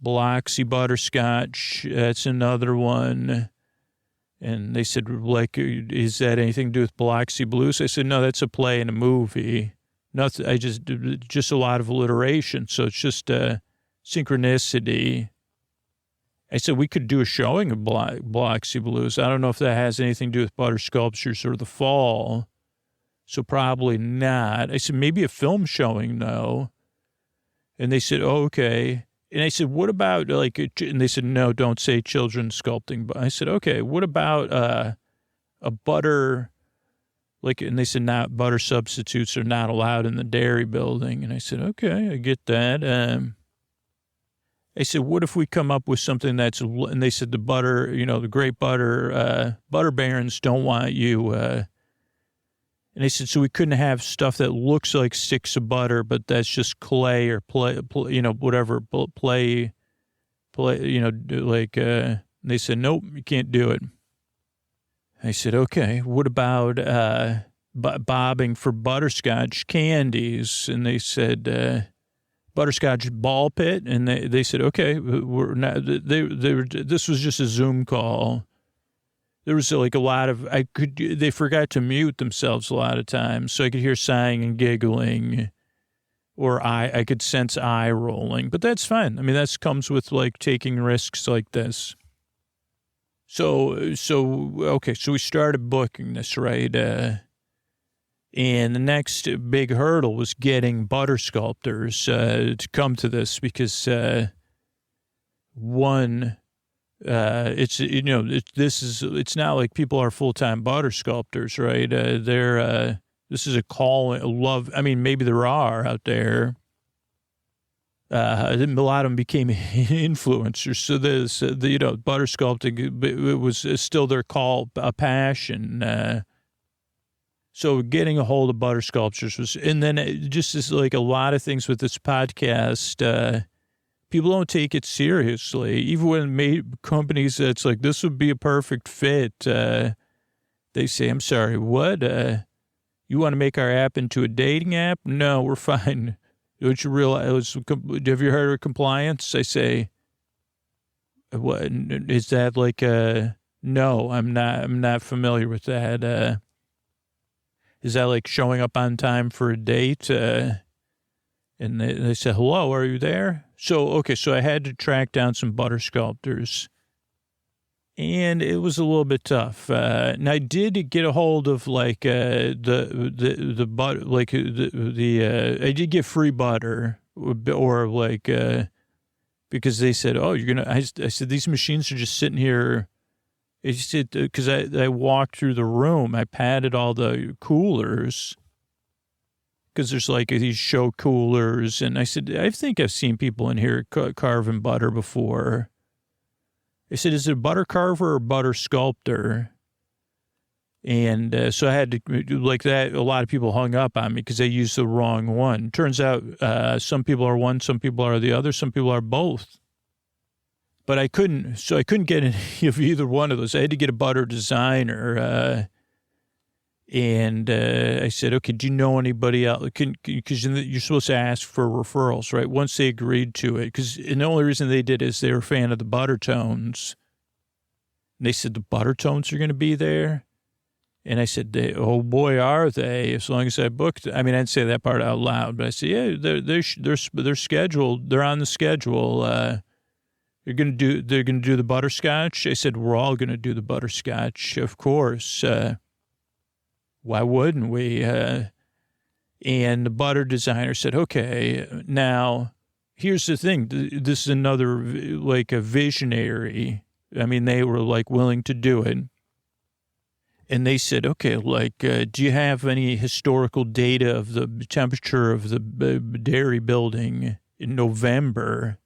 Biloxi Butterscotch, that's another one. And they said, is that anything to do with Biloxi Blues? I said, no, that's a play in a movie. Nothing. I just a lot of alliteration. So it's just synchronicity. I said we could do a showing of Biloxi Blues. I don't know if that has anything to do with butter sculptures or the fall. So probably not. I said maybe a film showing though. And they said, oh, okay. And I said, what about and they said, no, don't say children sculpting. But I said, okay, what about a butter, and they said, not butter substitutes are not allowed in the dairy building. And I said, okay, I get that. I said, what if we come up with something and they said the butter, the great butter barons don't want you. And they said, so we couldn't have stuff that looks like sticks of butter, but that's just clay or whatever, play, they said, nope, you can't do it. I said, okay, what about, bobbing for butterscotch candies, and they said butterscotch ball pit, and they said, okay, we're not. This was just a Zoom call. There was like a lot of they forgot to mute themselves a lot of times, so I could hear sighing and giggling, or I could sense eye rolling. But that's fine. I mean, that comes with like taking risks like this. So we started booking this, right? And the next big hurdle was getting butter sculptors to come to this because it's not like people are full-time butter sculptors, right? This is a call, a love. I mean, maybe there are out there. A lot of them became influencers. So butter sculpting, it was still their call, a passion. So getting a hold of butter sculptures was, and then just as like a lot of things with this podcast, people don't take it seriously. Even when companies that's like, this would be a perfect fit, they say, I'm sorry, what? You want to make our app into a dating app? No, we're fine. Don't you realize, have you heard of compliance? I say, what, is that like no, I'm not familiar with that. Is that like showing up on time for a date? And they said, hello, are you there? So I had to track down some butter sculptors, and it was a little bit tough. And I did get a hold of like the butter, like I did get free butter, or like because they said, oh, you're gonna. I said these machines are just sitting here. It's because I walked through the room, I patted all the coolers. Because there's like these show coolers. And I said, I think I've seen people in here carving butter before. I said, is it a butter carver or butter sculptor? And so I had to, like that, a lot of people hung up on me because they used the wrong one. Turns out some people are one, some people are the other, some people are both. But I couldn't get any of either one of those. I had to get a butter designer. And I said, okay, do you know anybody else? Because you're supposed to ask for referrals, right? Once they agreed to it. And the only reason they did is they were a fan of the Buttertones. And they said, the Buttertones are going to be there? And I said, oh, boy, are they, as long as I booked. I mean, I didn't say that part out loud, but I said, yeah, they're scheduled. They're on the schedule. They're going to do the butterscotch. I said, we're all going to do the butterscotch, of course. Why wouldn't we? And the butter designer said, okay, now here's the thing. This is another, like a visionary. I mean, they were like willing to do it. And they said, okay, like, do you have any historical data of the temperature of the dairy building in November?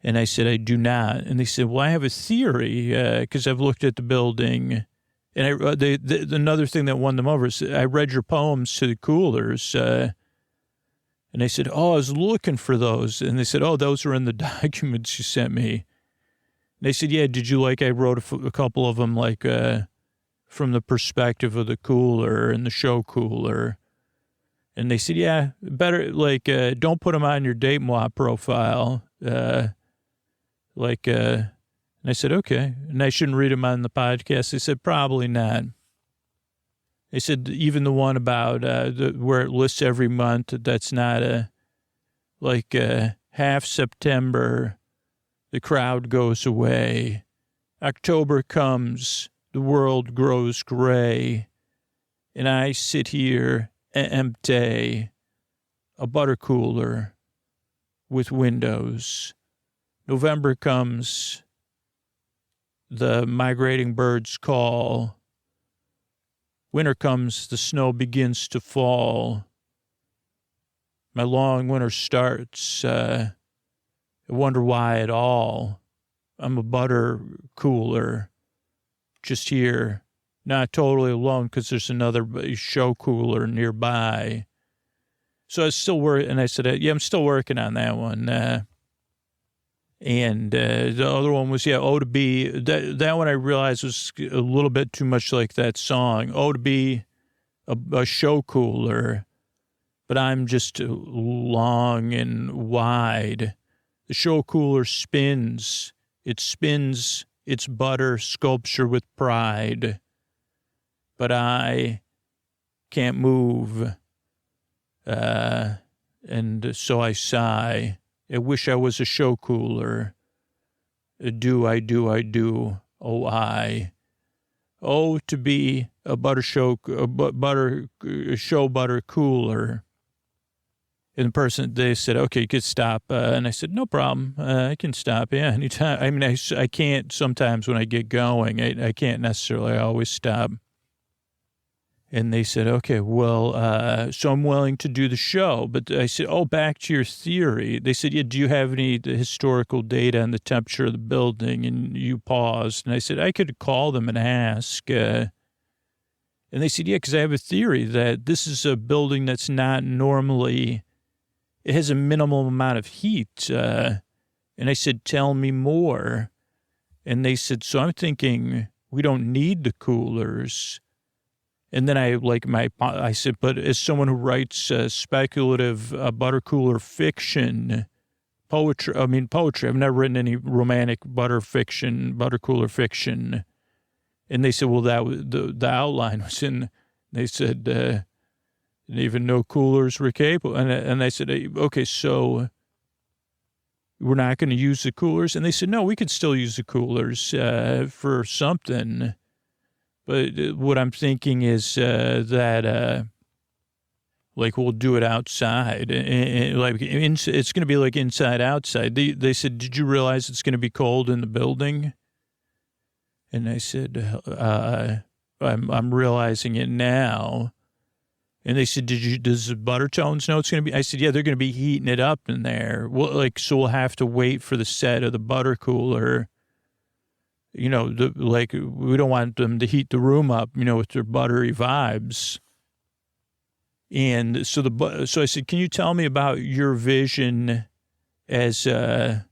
And I said, I do not. And they said, well, I have a theory because I've looked at the building. And another thing that won them over is I read your poems to the coolers. And they said, oh, I was looking for those. And they said, oh, those are in the documents you sent me. And they said, yeah, did you like, I wrote a couple of them like from the perspective of the cooler and the show cooler. And they said, yeah, better, like, don't put them on your date moi profile. And I said, okay. And I shouldn't read them on the podcast. They said, probably not. They said, even the one about where it lists every month, that's not half September, the crowd goes away. October comes, the world grows gray. And I sit here empty, a butter cooler with windows. November comes, the migrating birds call. Winter comes, the snow begins to fall. My long winter starts. I wonder why at all. I'm a butter cooler, just here, not totally alone because there's another show cooler nearby. So I was still working, and I said, yeah, I'm still working on that one. And the other one was, O to B. That one I realized was a little bit too much like that song. O to B, a show cooler, but I'm just long and wide. The show cooler spins. It spins its butter sculpture with pride, but I can't move. And so I sigh. I wish I was a show cooler. I do. Oh, I. Oh, to be a show butter cooler. And the person, they said, okay, you could stop. And I said, no problem. I can stop. Yeah, anytime. I mean, I can't sometimes when I get going. I can't necessarily always stop. And they said, okay, well, so I'm willing to do the show. But I said, oh, back to your theory. They said, yeah, do you have any historical data on the temperature of the building? And you paused. And I said, I could call them and ask. And they said, yeah, because I have a theory that this is a building that's not normally, it has a minimal amount of heat. And I said, tell me more. And they said, so I'm thinking we don't need the coolers. And then I said, but as someone who writes speculative butter cooler fiction, poetry, I've never written any romantic butter cooler fiction. And they said, well, the outline was in, they said, didn't even know coolers were capable. And I said, okay, so we're not going to use the coolers? And they said, no, we could still use the coolers for something. But what I'm thinking is that, we'll do it outside. It's going to be like inside, outside. They said, did you realize it's going to be cold in the building? And I said, I'm realizing it now. And they said, does the Buttertones know it's going to be? I said, yeah, they're going to be heating it up in there. Well, so we'll have to wait for the set of the butter cooler. We don't want them to heat the room up, with their buttery vibes. And so I said, can you tell me about your vision as the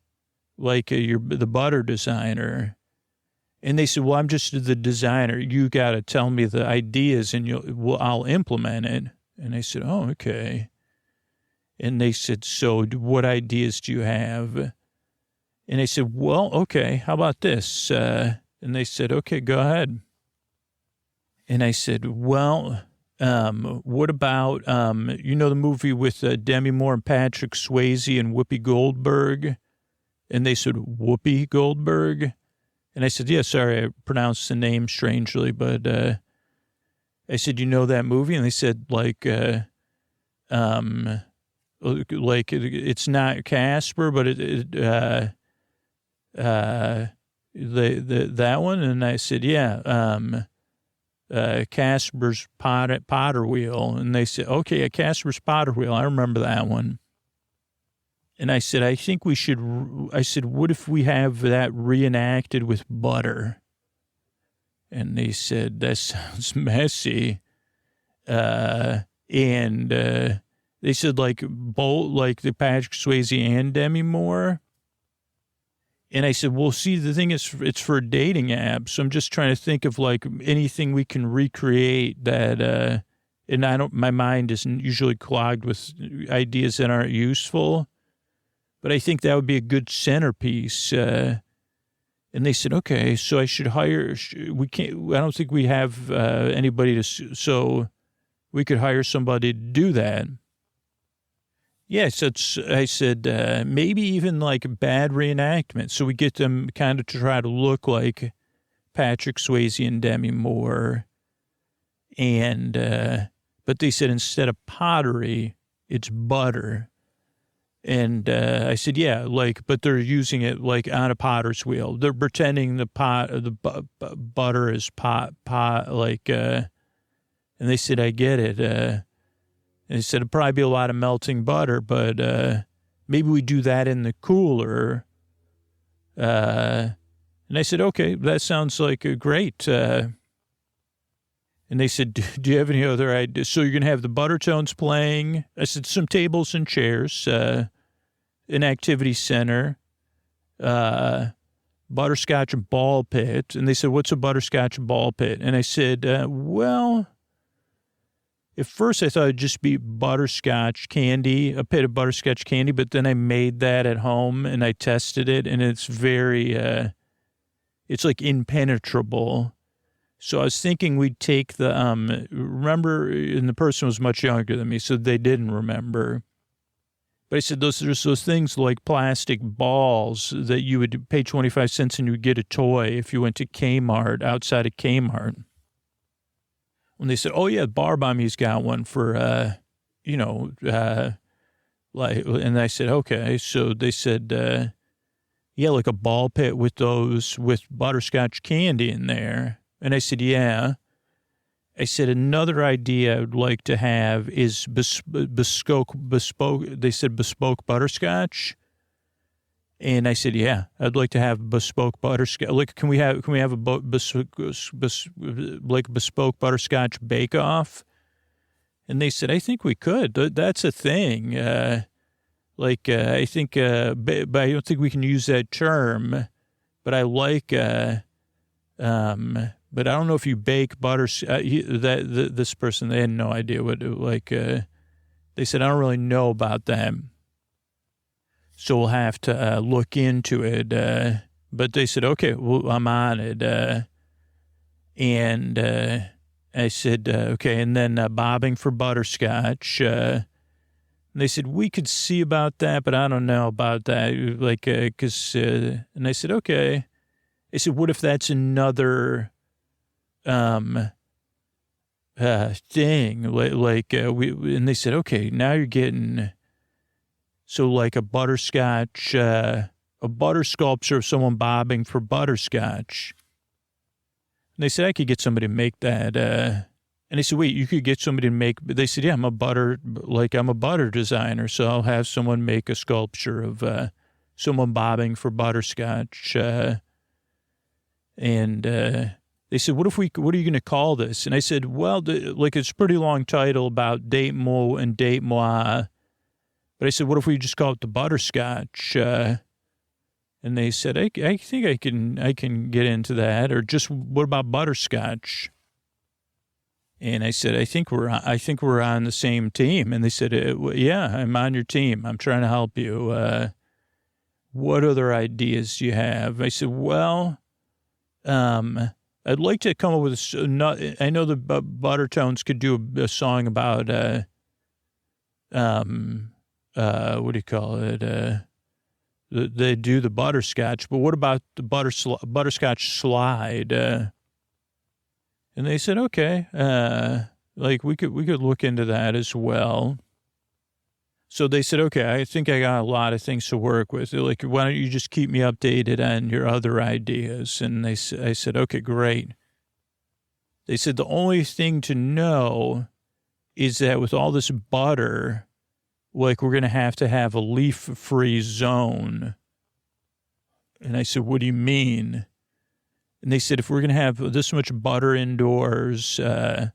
butter designer? And they said, well, I'm just the designer. You got to tell me the ideas and I'll implement it. And I said, oh, okay. And they said, so what ideas do you have? And I said, well, okay, how about this? And they said, okay, go ahead. And I said, well, what about, the movie with Demi Moore and Patrick Swayze and Whoopi Goldberg? And they said, Whoopi Goldberg? And I said, yeah, sorry, I pronounced the name strangely, but I said, you know that movie? And they said, it's not Casper, but that one? And I said, yeah, Casper's Potter Wheel. And they said, okay, Casper's Potter Wheel. I remember that one. And I said, I think we should, what if we have that reenacted with butter? And they said, that sounds messy. And they said, both, the Patrick Swayze and Demi Moore. And I said, well, see, the thing is, it's for a dating app. So I'm just trying to think of anything we can recreate that, and my mind isn't usually clogged with ideas that aren't useful, but I think that would be a good centerpiece. And they said, okay, so I should hire, I don't think we have anybody so we could hire somebody to do that. Yes, I said, maybe even bad reenactment. So we get them kind of to try to look like Patrick Swayze and Demi Moore. And, but they said instead of pottery, it's butter. And I said, yeah, but they're using it on a potter's wheel. They're pretending the butter is pot, and they said, I get it. And they said it'd probably be a lot of melting butter, but maybe we do that in the cooler. And I said, okay, that sounds great. And they said, do you have any other ideas? So you're going to have the Buttertones playing. I said, some tables and chairs, an activity center, Butterscotch and ball pit. And they said, what's a Butterscotch ball pit? And I said, well, at first I thought it'd just be butterscotch candy, a bit of butterscotch candy, but then I made that at home and I tested it, and it's very, it's like impenetrable. So I was thinking we'd take the, remember, and the person was much younger than me, so they didn't remember. But I said, there's those things like plastic balls that you would pay 25 cents and you would get a toy if you went to Kmart, outside of Kmart. When they said, oh, yeah, Bar Bombie's got one for, like, and I said, okay. So they said, yeah, like a ball pit with butterscotch candy in there. And I said, yeah. I said, another idea I'd like to have is bespoke, they said bespoke butterscotch. And I said, yeah, I'd like to have bespoke butterscotch. Like, can we have a bespoke butterscotch bake-off? And they said, I think we could. That's a thing. I think, but I don't think we can use that term. But I like, but I don't know if you bake this person, they had no idea what, they said, I don't really know about that. So we'll have to look into it. But they said, okay, well, I'm on it. And I said, okay. And then bobbing for butterscotch. And they said, we could see about that, but I don't know about that. And I said, okay. I said, what if that's another thing? And they said, okay, now you're getting... So like a butterscotch, a butter sculpture of someone bobbing for butterscotch. And they said, I could get somebody to make that. And they said, wait, you could get somebody to make, they said, yeah, I'm a butter designer. So I'll have someone make a sculpture of someone bobbing for butterscotch. And they said, what are you going to call this? And I said, well, it's a pretty long title about date mo and date moi. But I said, what if we just call it the butterscotch? And they said, I think I can get into that. Or just, what about butterscotch? And I said, I think we're on the same team. And they said, yeah, I'm on your team. I'm trying to help you. What other ideas do you have? I said, well, I'd like to come up with I know the Buttertones could do a song about, what do you call it? They do the butterscotch, but what about the butterscotch slide? And they said, okay, we could look into that as well. So they said, okay, I think I got a lot of things to work with. They're like, why don't you just keep me updated on your other ideas? And I said, okay, great. They said, the only thing to know is that with all this butter, we're going to have a leaf-free zone. And I said, what do you mean? And they said, if we're going to have this much butter indoors, they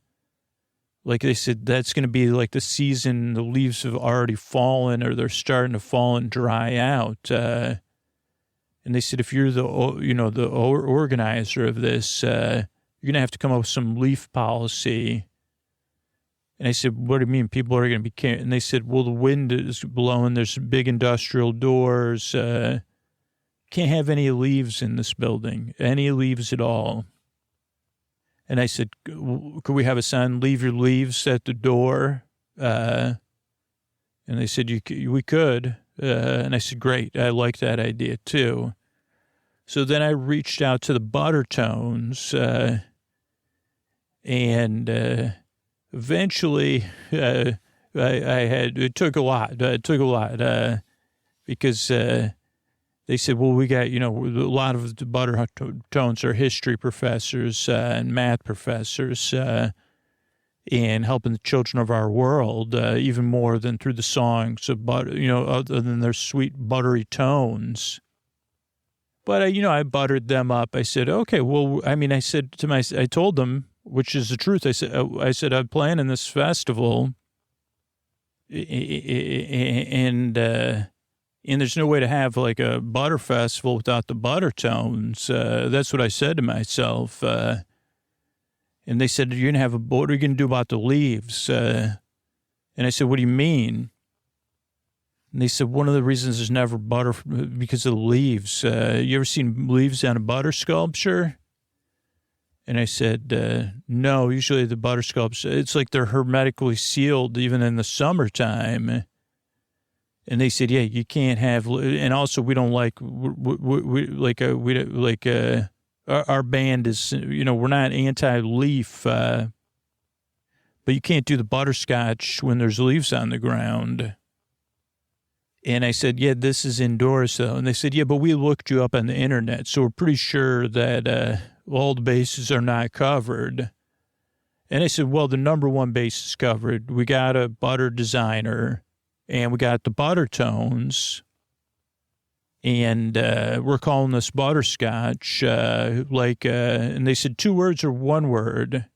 said, that's going to be like the season, the leaves have already fallen or they're starting to fall and dry out. And they said, if you're the organizer of this, you're going to have to come up with some leaf policy. And I said, what do you mean? People are going to be caring? And they said, well, the wind is blowing. There's big industrial doors. Can't have any leaves in this building, any leaves at all. And I said, could we have a sign, leave your leaves at the door? And they said, we could. And I said, great. I like that idea too. So then I reached out to the Buttertones and eventually, it took a lot. Because they said, well, we got, a lot of the Buttertones are history professors and math professors and helping the children of our world even more than through the songs of other than their sweet buttery tones. But, I buttered them up. I said, okay, well, I told them, which is the truth. I said, I'm planning this festival and there's no way to have like a butter festival without the Buttertones. That's what I said to myself. And And they said, you're going to have what are you going to do about the leaves? And I said, what do you mean? And they said, one of the reasons there's never butter because of the leaves. You ever seen leaves on a butter sculpture? And I said, no, usually the butter sculpture, it's like they're hermetically sealed even in the summertime. And they said, yeah, you can't have, and also we don't like, our band is, we're not anti-leaf, but you can't do the butterscotch when there's leaves on the ground. And I said, yeah, this is indoors though. And they said, yeah, but we looked you up on the internet, so we're pretty sure that all the bases are not covered. And I said, well, the number one base is covered. We got a butter designer. And we got the Buttertones, and we're calling this Butterscotch, and they said 2 words or 1 word.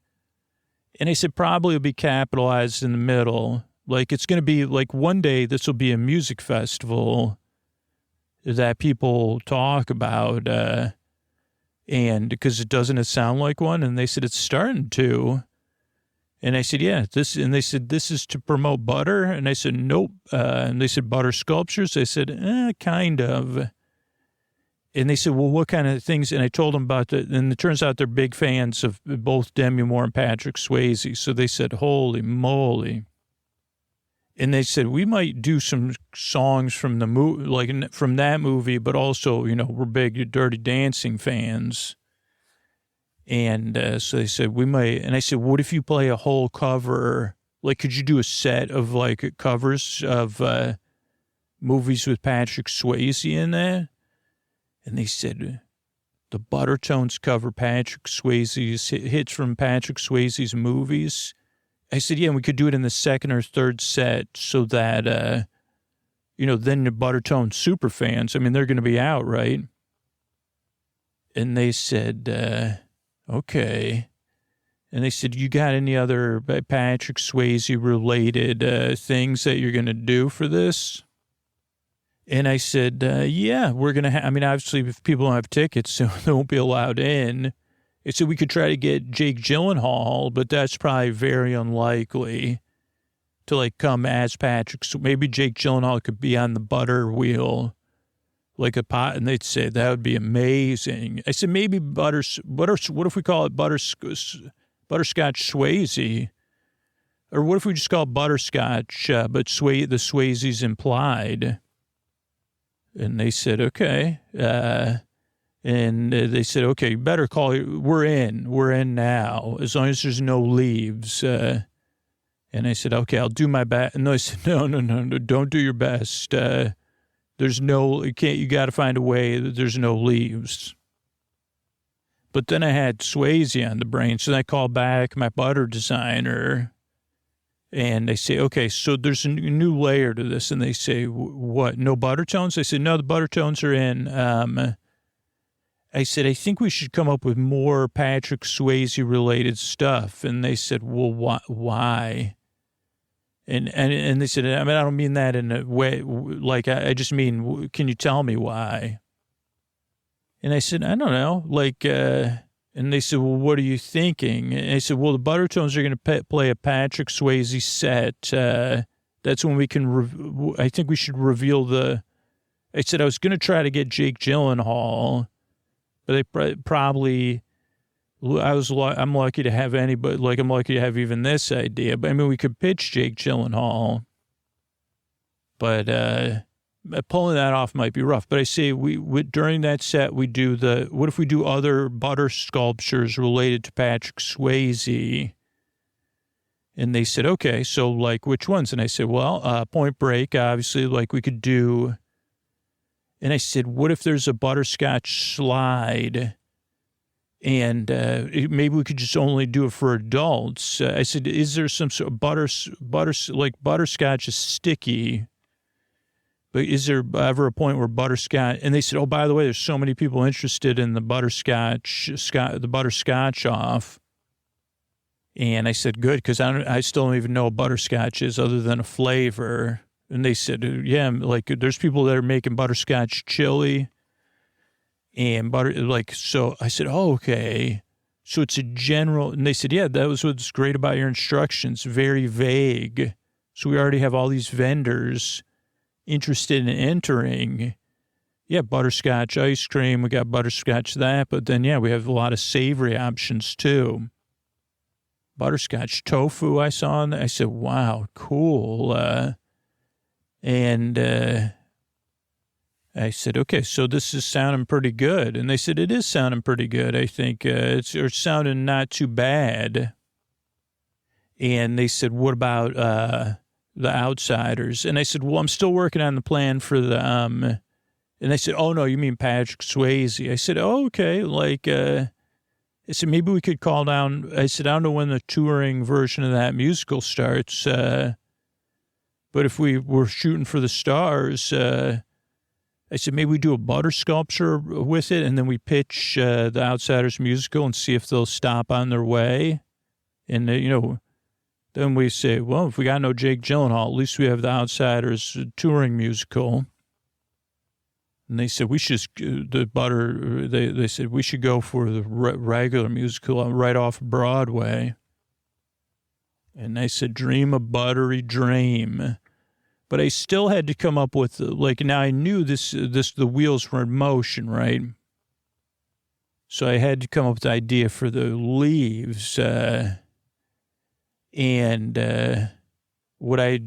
And they said probably it'll be capitalized in the middle. Like it's going to be like one day this will be a music festival that people talk about, and because it sound like one? And they said it's starting to. And I said, yeah, and they said, this is to promote butter. And I said, nope. And they said, butter sculptures. I said, kind of. And they said, well, what kind of things? And I told them about and it turns out they're big fans of both Demi Moore and Patrick Swayze. So they said, holy moly. And they said, we might do some songs from the movie, like from that movie, but also, we're big Dirty Dancing fans. And so they said, we might, and I said, what if you play a whole cover? Like, could you do a set of like covers of movies with Patrick Swayze in there? And they said, the Buttertones cover Patrick Swayze's hits from Patrick Swayze's movies. I said, yeah, and we could do it in the second or third set so that, then the Buttertones super fans, they're going to be out, right? And they said, okay. And they said, you got any other Patrick Swayze related things that you're going to do for this? And I said, yeah, we're going to obviously if people don't have tickets, so they won't be allowed in. I said, we could try to get Jake Gyllenhaal, but that's probably very unlikely to come as Patrick. So maybe Jake Gyllenhaal could be on the butter wheel. Like a pot, and they'd say that would be amazing. I said maybe what if we call it butterscotch Swayze, or what if we just call it butterscotch, but the Swayze's implied? And they said okay, and they said okay, you better call it. We're in now, as long as there's no leaves. And I said okay, I'll do my best. And they said no, don't do your best. You got to find a way that there's no leaves. But then I had Swayze on the brain, so I called back my butter designer, and they say, okay, so there's a new layer to this, and they say, what, no Buttertones? I said, no, the Buttertones are in. I said, I think we should come up with more Patrick Swayze-related stuff, and they said, well, why? And they said, I don't mean that in a way, like, I just mean, can you tell me why? And I said, I don't know, and they said, well, what are you thinking? And I said, well, the Buttertones are going to play a Patrick Swayze set. That's when we can, I think we should reveal I said, I was going to try to get Jake Gyllenhaal, but they probably... I'm lucky to have anybody, I'm lucky to have even this idea. But we could pitch Jake Gyllenhaal, but pulling that off might be rough. But I say during that set, we do what if we do other butter sculptures related to Patrick Swayze? And they said, okay, so which ones? And I said, well, Point Break, obviously, we could do. And I said, what if there's a butterscotch slide? And maybe we could just only do it for adults. I said, is there some sort of butterscotch is sticky, but is there ever a point where butterscotch? And they said, oh, by the way, there's so many people interested in the butterscotch off. And I said, good, because I still don't even know what butterscotch is other than a flavor. And they said, yeah, there's people that are making butterscotch chili. And so I said, oh, okay. So it's a general, and they said, yeah, that was what's great about your instructions, very vague. So we already have all these vendors interested in entering. Yeah, butterscotch ice cream, we got butterscotch that, but then, yeah, we have a lot of savory options too. Butterscotch tofu I saw, and I said, wow, cool. I said, okay, so this is sounding pretty good. And they said, it is sounding pretty good. I think it's sounding not too bad. And they said, what about the Outsiders? And I said, well, I'm still working on the plan for the, and they said, oh, no, you mean Patrick Swayze. I said, oh, okay, I said, maybe we could call down, I said, I don't know when the touring version of that musical starts, but if we were shooting for the stars, I said, maybe we do a butter sculpture with it, and then we pitch the Outsiders musical and see if they'll stop on their way. And, then we say, well, if we got no Jake Gyllenhaal, at least we have the Outsiders touring musical. And they said, we should, they said, we should go for the regular musical right off Broadway. And I said, dream a buttery dream. But I still had to come up with, now I knew the wheels were in motion, right? So I had to come up with the idea for the leaves. And what I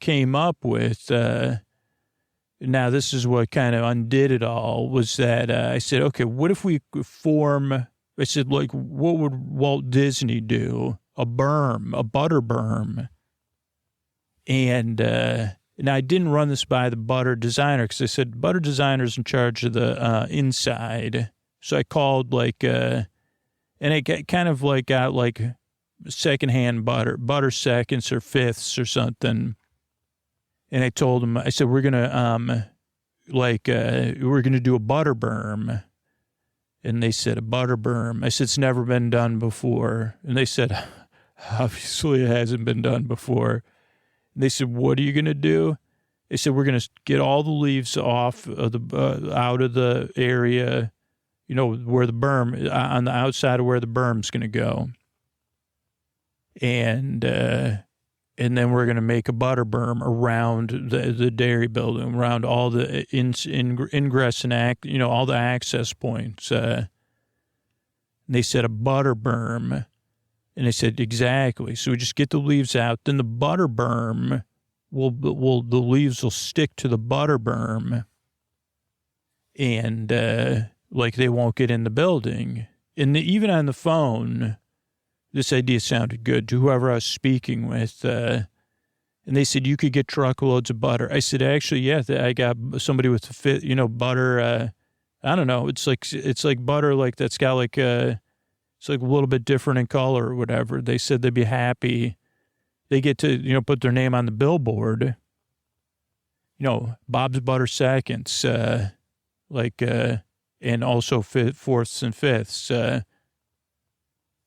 came up with, now this is what kind of undid it all, was that I said, okay, what if we form, I said, what would Walt Disney do? A berm, a butter berm. And I didn't run this by the butter designer because I said butter designer's in charge of the inside. So I called and I got secondhand butter seconds or fifths or something. And I told him, I said, we're gonna do a butter berm. And they said, a butter berm. I said, it's never been done before. And they said, obviously it hasn't been done before. They said, what are you going to do? They said, we're going to get all the leaves off of out of the area, where the berm, on the outside of where the berm's going to go. And then we're going to make a butter berm around the dairy building, around all the ingress and all the access points. They said a butter berm. And I said, exactly. So we just get the leaves out. Then the butter berm, the leaves will stick to the butter berm. And, they won't get in the building. And even on the phone, this idea sounded good to whoever I was speaking with. And they said, you could get truckloads of butter. I said, actually, yeah, I got somebody with butter. I don't know. It's like butter, that's got it's a little bit different in color or whatever. They said they'd be happy. They get to, put their name on the billboard. Bob's Butter Seconds, and also fourths and fifths. And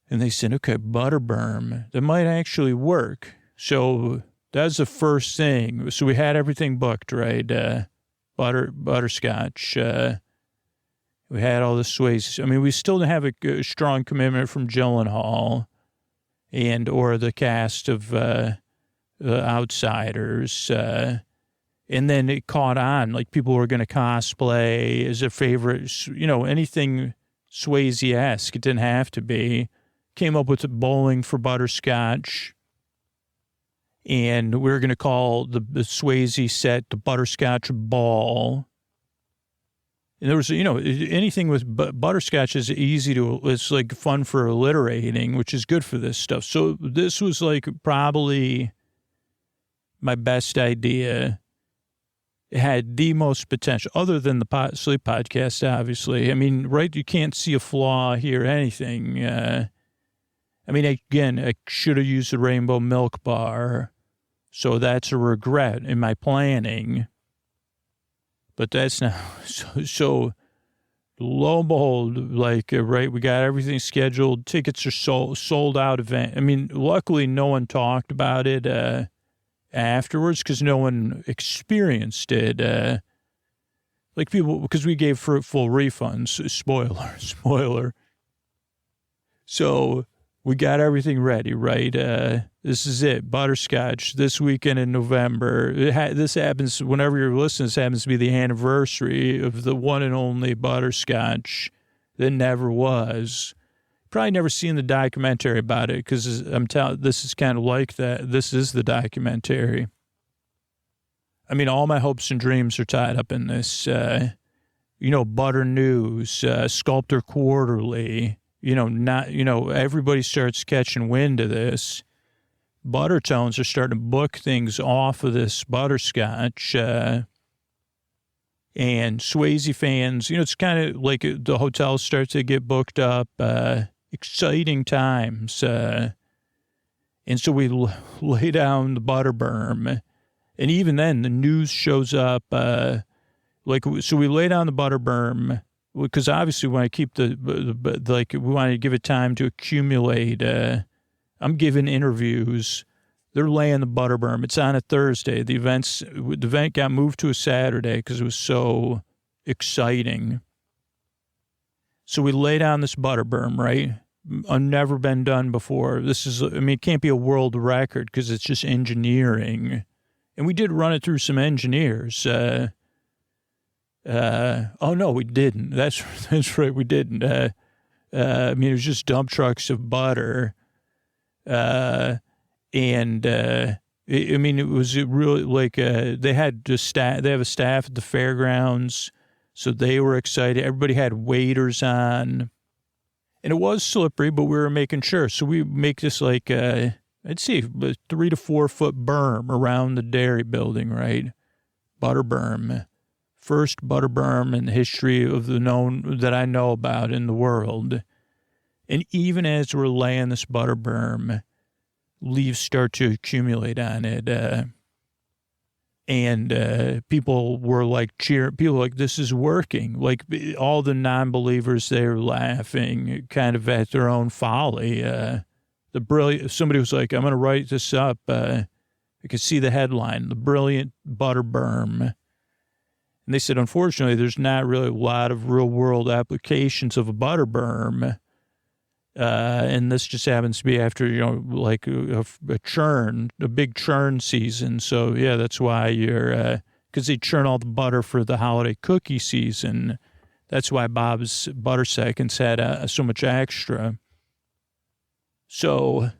they said, okay, butter berm, that might actually work. So that's the first thing. So we had everything booked, right? Butterscotch, we had all the Swayze. I mean, we still have a strong commitment from Gyllenhaal or the cast of the Outsiders. And then it caught on. People were going to cosplay as a favorite, anything Swayze-esque. It didn't have to be. Came up with bowling for Butterscotch. And we were going to call the Swayze set the Butterscotch Ball. And there was, anything with butterscotch is it's fun for alliterating, which is good for this stuff. So this was probably my best idea. It had the most potential, other than the sleep podcast, obviously. I mean, right? You can't see a flaw here, anything. I should have used the rainbow milk bar. So that's a regret in my planning. But that's not, so lo and behold, right, we got everything scheduled. Tickets are sold out event. I mean, luckily no one talked about it afterwards because no one experienced it. People, because we gave full refunds. Spoiler. So we got everything ready, right? This is it. Butterscotch this weekend in November. This happens whenever you're listening. This happens to be the anniversary of the one and only Butterscotch that never was. Probably never seen the documentary about it because I'm telling. This is kind of like that. This is the documentary. I mean, all my hopes and dreams are tied up in this. Butter News, Sculptor Quarterly. Everybody starts catching wind of this. Buttertones are starting to book things off of this Butterscotch. And Swayze fans, it's kind of like the hotels start to get booked up. Exciting times. And so we lay down the butter berm. And even then, the news shows up. So we lay down the butter berm. Because obviously, when I keep we want to give it time to accumulate. I'm giving interviews. They're laying the butter berm. It's on a Thursday. The event got moved to a Saturday because it was so exciting. So we lay down this butter berm, right? Never been done before. It can't be a world record because it's just engineering. And we did run it through some engineers. Oh no, we didn't. That's right, we didn't. It was just dump trucks of butter, it was really like they had just staff. They have a staff at the fairgrounds, so they were excited. Everybody had waders on, and it was slippery, but we were making sure. So we make this like I'd say 3 to 4 foot berm around the dairy building, right? Butter berm. First butter berm in the history of that I know about in the world. And even as we're laying this butter berm, leaves start to accumulate on it. People were like cheering. People were like, this is working. Like all the non-believers, they were laughing kind of at their own folly. Somebody was like, I'm going to write this up. I could see the headline, The Brilliant Butter Berm. And they said, unfortunately, there's not really a lot of real-world applications of a butter berm. And this just happens to be after, like a churn, a big churn season. So, yeah, that's why because they churn all the butter for the holiday cookie season. That's why Bob's Butter Seconds had so much extra. So,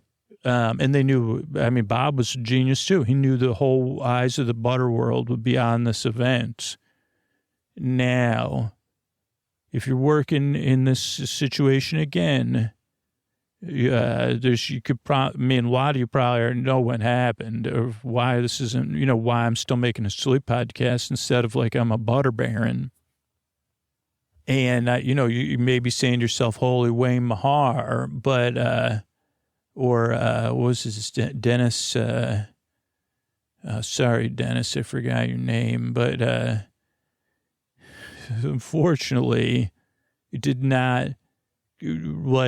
and they knew, Bob was a genius too. He knew the whole eyes of the butter world would be on this event. Now, if you're working in this situation again, a lot of you probably already know what happened or why this isn't, why I'm still making a silly podcast instead of like I'm a butter baron. And, you may be saying to yourself, holy Wayne Mahar, but, what was this, Dennis, sorry, Dennis, I forgot your name, but, unfortunately, it did not even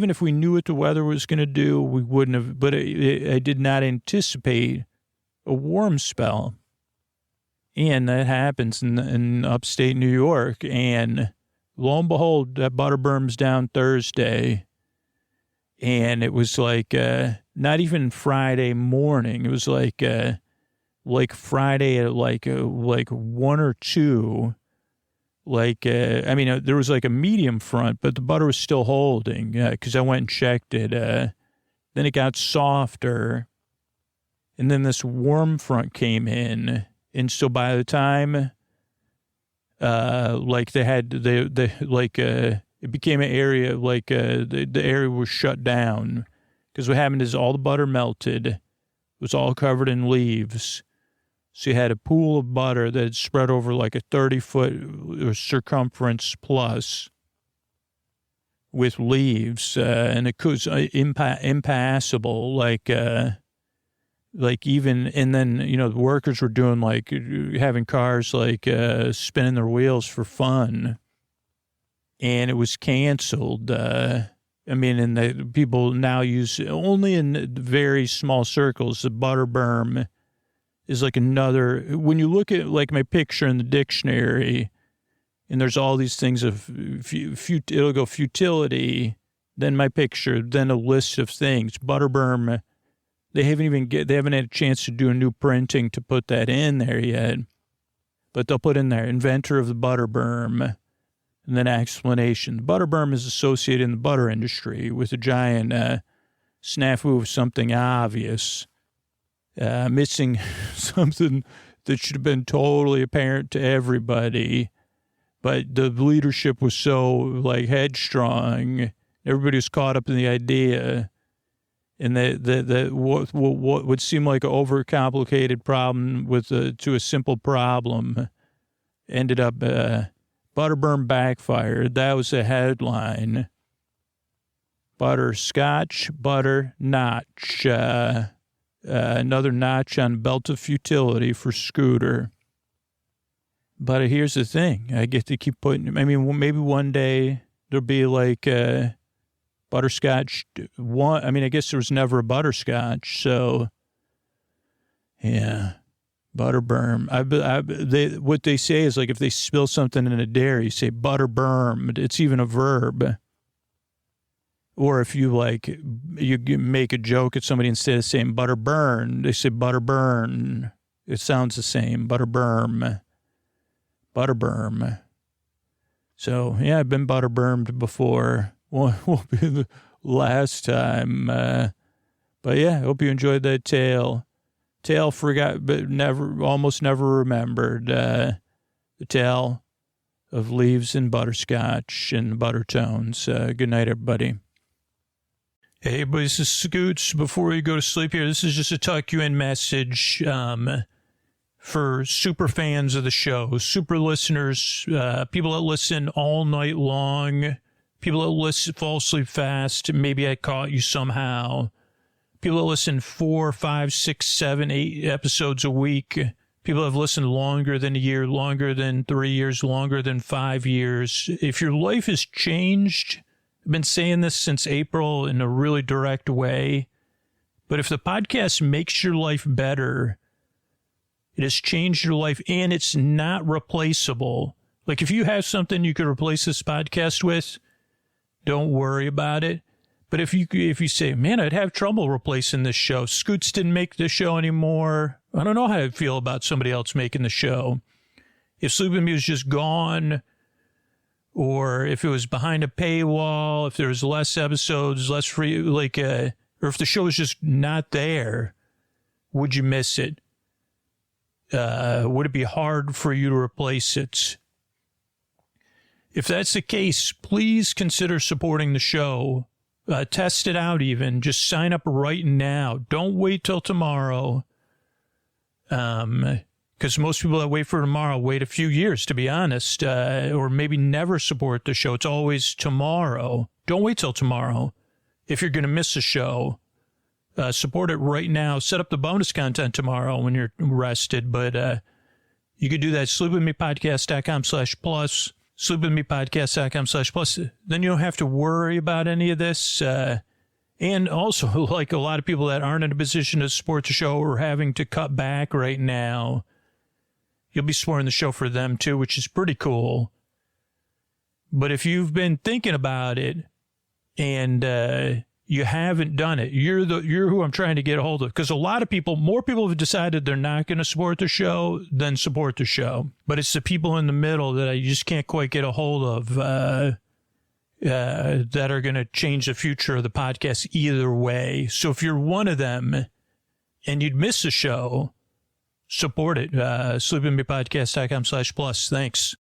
if we knew what the weather was going to do, we wouldn't have, but I did not anticipate a warm spell. And that happens in upstate New York. And lo and behold, that butter berm's down Thursday. And it was like, not even Friday morning. It was like Friday at like 1 or 2, there was like a medium front, but the butter was still holding, because I went and checked it. Then it got softer, and then this warm front came in, and so by the time, it became an area the area was shut down, because what happened is all the butter melted, it was all covered in leaves. So you had a pool of butter that had spread over like a 30-foot circumference plus with leaves, and it was impassable, and then, the workers were doing having cars spinning their wheels for fun, and it was canceled. And the people now use only in very small circles, the butter berm is like another, when you look at my picture in the dictionary, And there's all these things of, it'll go futility, then my picture, then a list of things. Butterberm, they haven't had a chance to do a new printing to put that in there yet. But they'll put in there, inventor of the Butterberm, and then explanation. The Butterberm is associated in the butter industry with a giant snafu of something obvious, missing something that should have been totally apparent to everybody. But the leadership was so, like, headstrong. Everybody was caught up in the idea. And that what would seem like an overcomplicated problem to a simple problem ended up Butterberm backfired. That was the headline. Butterscotch, butter notch. Another notch on belt of futility for Scooter. But here's the thing. I get to keep putting, I mean, maybe one day there'll be like Butterscotch one. I mean, I guess there was never a Butterscotch. So, yeah, Butterberm. What they say is like if they spill something in a dairy, you say Butterberm. It's even a verb. Or if you make a joke at somebody instead of saying Butterburn, they say Butterburn. It sounds the same. Butterberm. Butterberm. So, yeah, I've been Butterbermed before. Won't be the last time. But, yeah, I hope you enjoyed that tale. Tale forgot, but almost never remembered. The tale of leaves and butterscotch and Buttertones. Good night, everybody. Hey, boys, this is Scoots. Before you go to sleep here, this is just a tuck you in message for super fans of the show, super listeners, people that listen all night long, people that fall asleep fast. Maybe I caught you somehow. People that listen 4, 5, 6, 7, 8 episodes a week. People that have listened longer than a year, longer than 3 years, longer than 5 years. If your life has changed, I've been saying this since April in a really direct way, but if the podcast makes your life better, it has changed your life and it's not replaceable. Like if you have something you could replace this podcast with, don't worry about it. But if you say, man, I'd have trouble replacing this show. Scoots didn't make this show anymore. I don't know how I'd feel about somebody else making the show. If Sleep With Me was just gone, or if it was behind a paywall, if there was less episodes, less free, or if the show was just not there, would you miss it? Would it be hard for you to replace it? If that's the case, please consider supporting the show. Test it out even. Just sign up right now. Don't wait till tomorrow. Because most people that wait for tomorrow wait a few years, to be honest, or maybe never support the show. It's always tomorrow. Don't wait till tomorrow. If you're going to miss a show, support it right now. Set up the bonus content tomorrow when you're rested. But you could do that. sleepwithmepodcast.com/plus. sleepwithmepodcast.com/plus. Then you don't have to worry about any of this. And also, like a lot of people that aren't in a position to support the show or having to cut back right now, you'll be supporting the show for them too, which is pretty cool. But if you've been thinking about it and you haven't done it, you're who I'm trying to get a hold of. Because a lot of people, more people have decided they're not going to support the show than support the show. But it's the people in the middle that I just can't quite get a hold of that are going to change the future of the podcast either way. So if you're one of them and you'd miss the show, support it. sleepwithmepodcast.com/plus. Thanks.